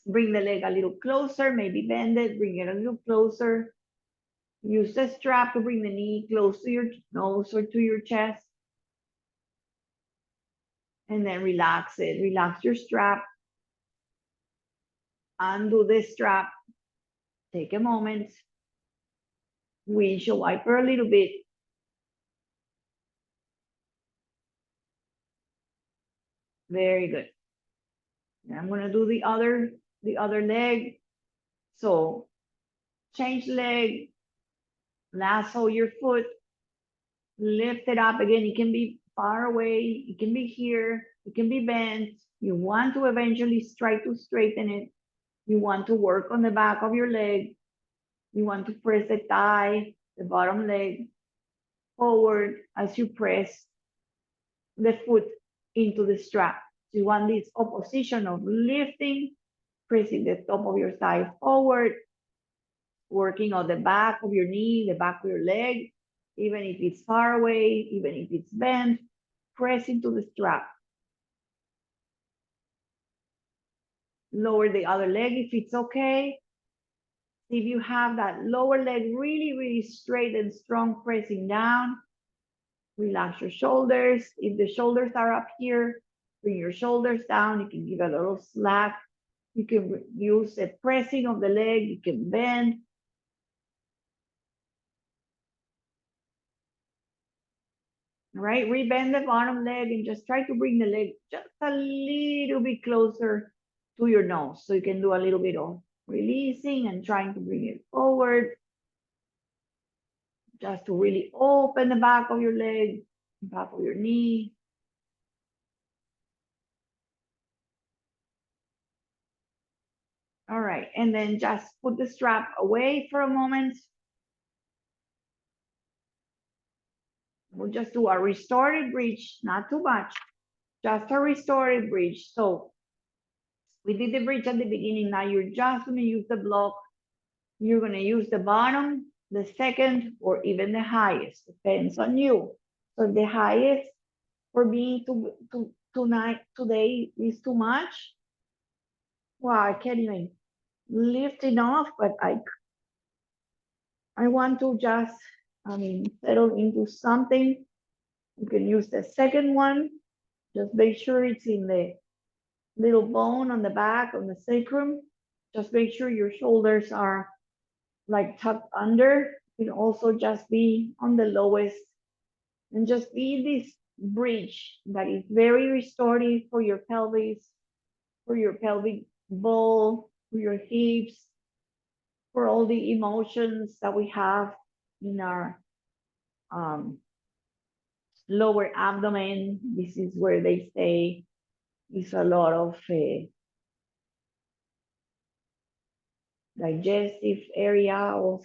Bring the leg a little closer, maybe bend it, bring it a little closer. Use the strap to bring the knee close to your nose or to your chest. And then relax it. Relax your strap. Undo the strap. Take a moment. Windshield wiper a little bit. Very good. Now I'm gonna do the other leg. So change leg, lasso your foot, lift it up again. It can be far away, it can be here, it can be bent. You want to eventually try to straighten it. You want to work on the back of your leg. You want to press the thigh, the bottom leg forward as you press the foot into the strap. So you want this opposition of lifting, pressing the top of your thigh forward, working on the back of your knee, the back of your leg, even if it's far away, even if it's bent, press into the strap. Lower the other leg if it's okay. If you have that lower leg really, really straight and strong, pressing down, relax your shoulders. If the shoulders are up here, bring your shoulders down. You can give a little slack. You can use the pressing of the leg. You can bend. All right, rebend the bottom leg and just try to bring the leg just a little bit closer to your nose. So you can do a little bit of releasing and trying to bring it forward. Just to really open the back of your leg, back of your knee. All right, and then just put the strap away for a moment. We'll just do a restorative bridge, not too much, just a restorative bridge. So we did the bridge at the beginning. Now you're just gonna use the block. You're gonna use the bottom, the second, or even the highest, depends on you. So the highest for me today is too much. Wow, I can't even lift enough, but I want to just, settle into something. You can use the second one. Just make sure it's in the little bone on the back, on the sacrum. Just make sure your shoulders are like tucked under. You can also just be on the lowest and just be this bridge that is very restorative for your pelvis, for your pelvic bowl, for your hips, for all the emotions that we have in our lower abdomen. This is where they say it's a lot of digestive area of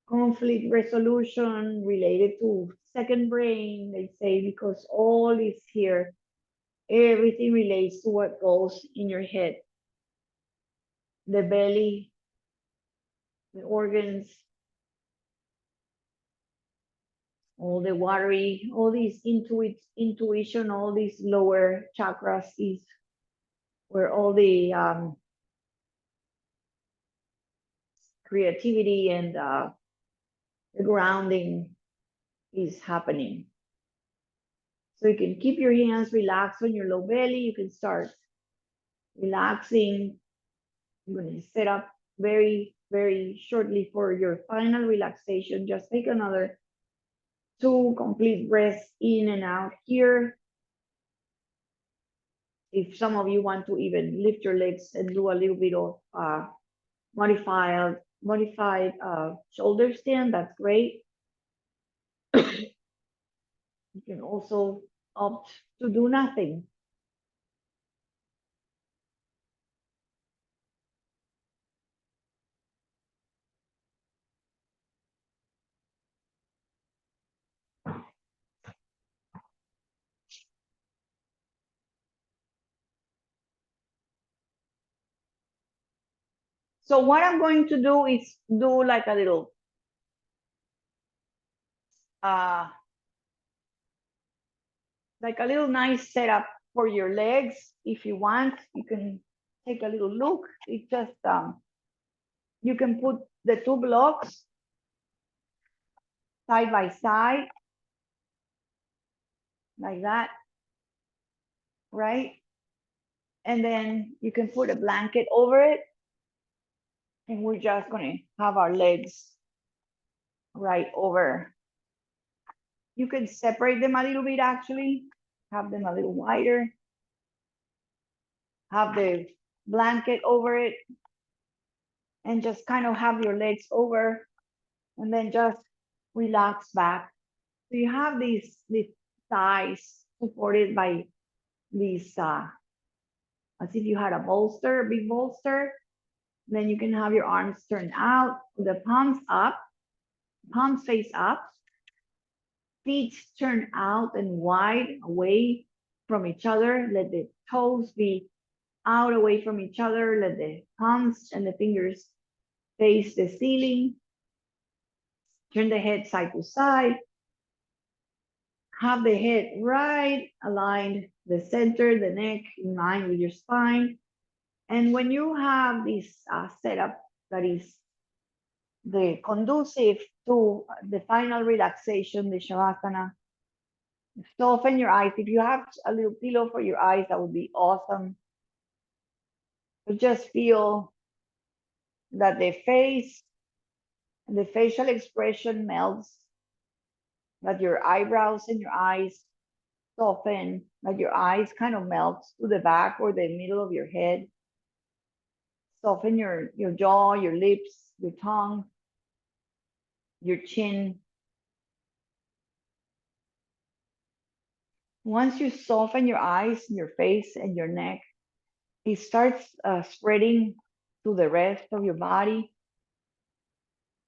conflict resolution related to second brain, they say, because all is here. Everything relates to what goes in your head. The belly the organs, all the watery, all these intuition, all these lower chakras is where all the creativity and the grounding is happening. So you can keep your hands relaxed on your low belly. You can start relaxing. I'm going to set up very, very shortly for your final relaxation. Just take another 2 complete breaths in and out here. If some of you want to even lift your legs and do a little bit of modified shoulder stand, that's great. You can also opt to do nothing. So what I'm going to do is do like a little nice setup for your legs. If you want, you can take a little look. It just you can put the 2 blocks side by side like that, right? And then you can put a blanket over it, and we're just going to have our legs right over. You can separate them a little bit, actually, have them a little wider, have the blanket over it, and just kind of have your legs over, and then just relax back. So you have these thighs supported by these, as if you had a bolster, a big bolster. Then you can have your arms turned out, the palms up, palms face up, feet turn out and wide away from each other. Let the toes be out away from each other. Let the palms and the fingers face the ceiling. Turn the head side to side. Have the head right aligned, the center, the neck in line with your spine. And when you have this setup that is the conducive to the final relaxation, the Shavasana, soften your eyes. If you have a little pillow for your eyes, that would be awesome. But just feel that the face and the facial expression melts, that your eyebrows and your eyes soften, that your eyes kind of melt to the back or the middle of your head. Soften your jaw, your lips, your tongue, your chin. Once you soften your eyes, your face, and your neck, it starts spreading to the rest of your body.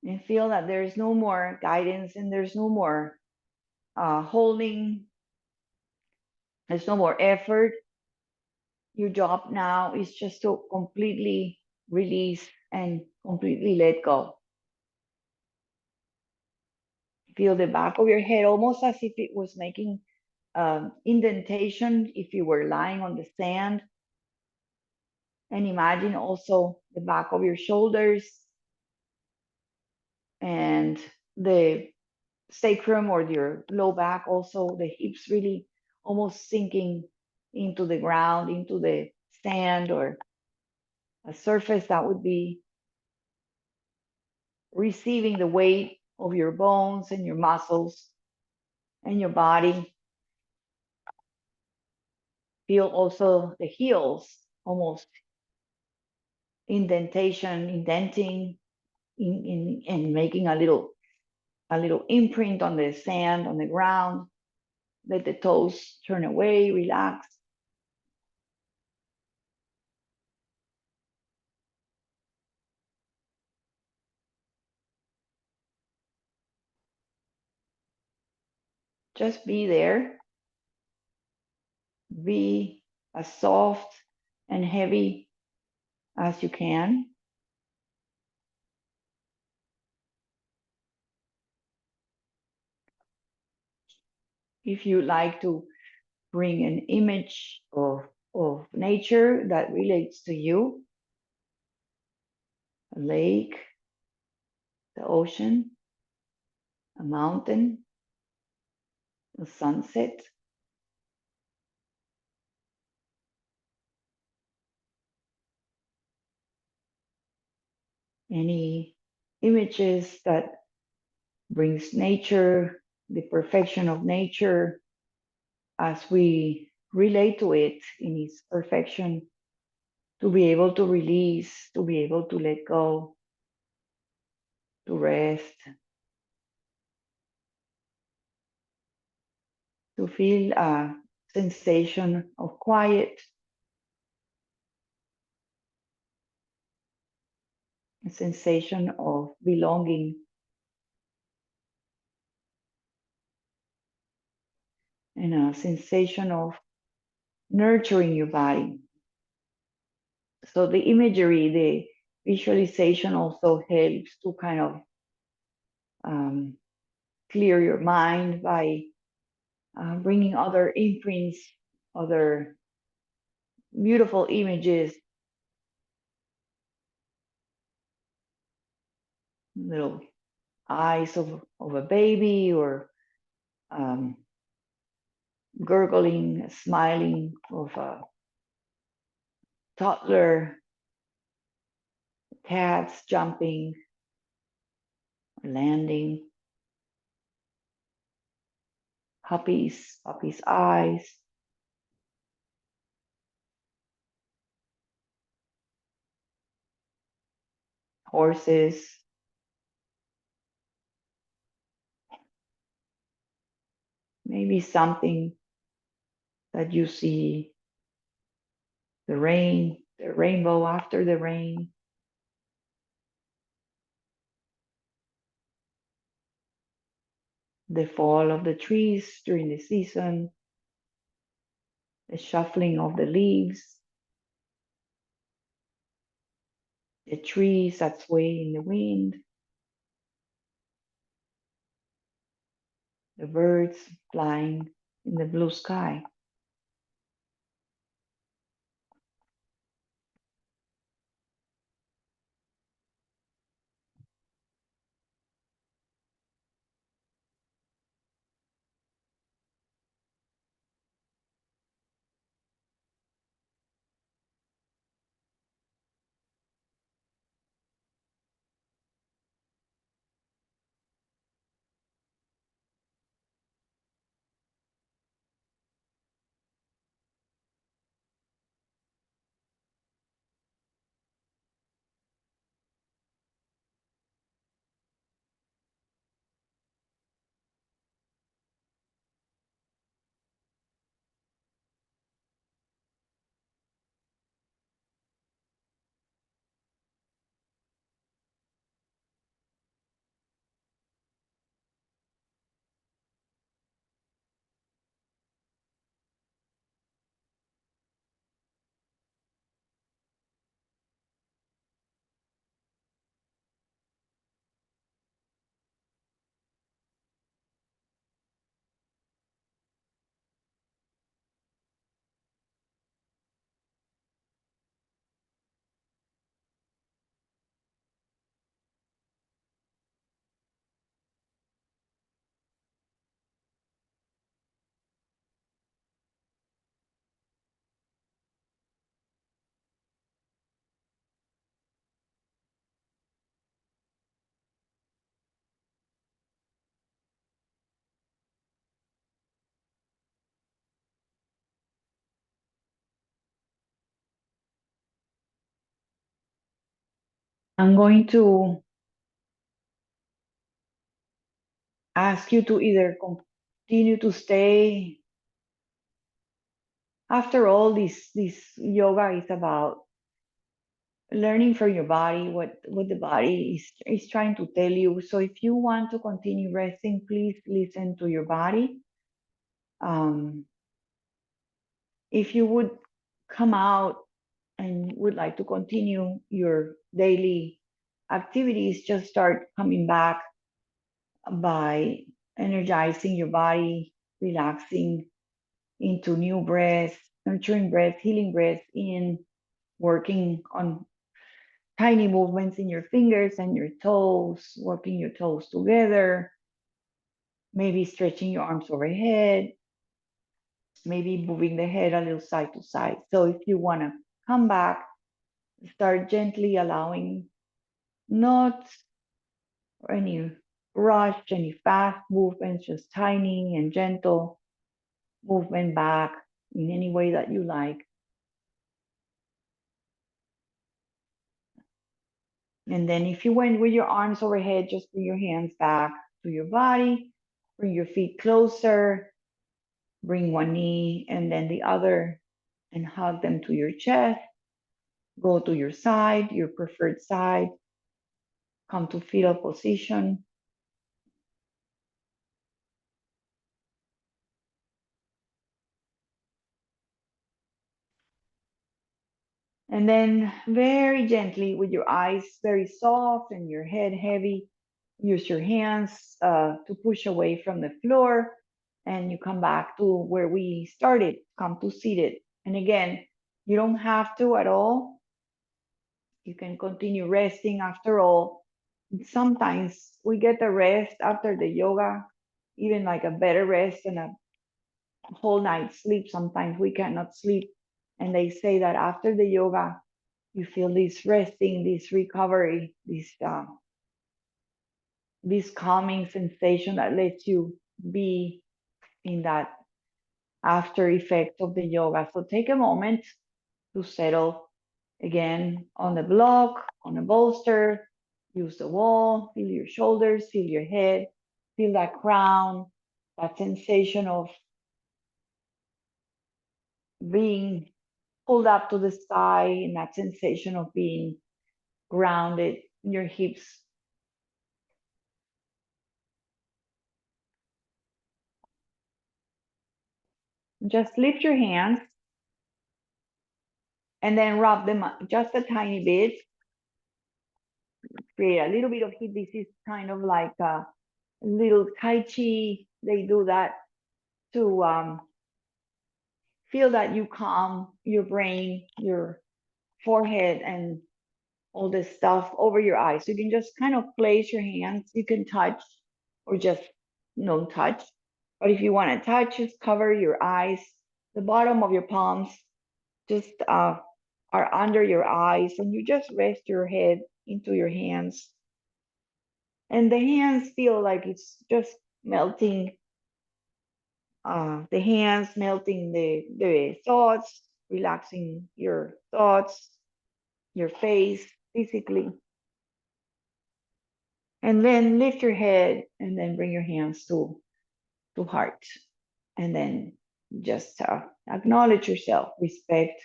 And feel that there's no more guidance and there's no more holding. There's no more effort. Your job now is just to completely release and completely let go. Feel the back of your head almost as if it was making indentation if you were lying on the sand. And imagine also the back of your shoulders and the sacrum or your low back, also the hips really almost sinking into the ground, into the sand or a surface that would be receiving the weight of your bones and your muscles and your body. Feel also the heels almost indenting and making a little imprint on the sand, on the ground. Let the toes turn away, relax. Just be there. Be as soft and heavy as you can. If you like to bring an image of nature that relates to you, a lake, the ocean, a mountain, a sunset, any images that brings nature, the perfection of nature as we relate to it in its perfection, to be able to release, to be able to let go, to rest, to feel a sensation of quiet, a sensation of belonging, and a sensation of nurturing your body. So the imagery, the visualization also helps to kind of um, clear your mind by bringing other imprints, other beautiful images, little eyes of a baby, or um, gurgling, smiling of a toddler, cats jumping, landing, puppy's eyes, horses, maybe something that you see, the rain, the rainbow after the rain, the fall of the trees during the season, the shuffling of the leaves, the trees that sway in the wind, the birds flying in the blue sky. I'm going to ask you to either continue to stay. After all, this yoga is about learning from your body what the body is trying to tell you. So if you want to continue resting, please listen to your body. If you would come out and would like to continue your daily activities, just start coming back by energizing your body, relaxing into new breaths, nurturing breaths, healing breaths in, working on tiny movements in your fingers and your toes, working your toes together, maybe stretching your arms overhead, maybe moving the head a little side to side. So if you want to come back, start gently allowing not any rush, any fast movements, just tiny and gentle movement back in any way that you like. And then if you went with your arms overhead, just bring your hands back to your body, bring your feet closer, bring one knee and then the other and hug them to your chest. Go to your side, your preferred side. Come to fetal position. And then very gently with your eyes very soft and your head heavy, use your hands to push away from the floor and you come back to where we started, come to seated. And again, you don't have to at all. You can continue resting after all. Sometimes we get the rest after the yoga, even like a better rest than a whole night's sleep. Sometimes we cannot sleep. And they say that after the yoga, you feel this resting, this recovery, this calming sensation that lets you be in that after effect of the yoga. So take a moment to settle again on the block, on a bolster, use the wall, feel your shoulders, feel your head, feel that crown, that sensation of being pulled up to the sky and that sensation of being grounded in your hips. Just lift your hands and then rub them up just a tiny bit. Create a little bit of heat. This is kind of like a little Tai Chi. They do that to feel that you calm your brain, your forehead, and all this stuff over your eyes. So you can just kind of place your hands. You can touch or just no touch. But if you want to touch, just cover your eyes. The bottom of your palms just are under your eyes, and you just rest your head into your hands. And the hands feel like it's just melting. The hands melting the thoughts, relaxing your thoughts, your face physically. And then lift your head and then bring your hands to heart. And then just acknowledge yourself, respect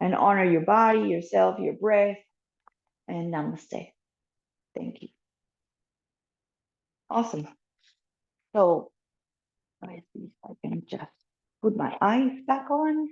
and honor your body, yourself, your breath, and namaste. Thank you. Awesome. So let's see if I can just put my eyes back on.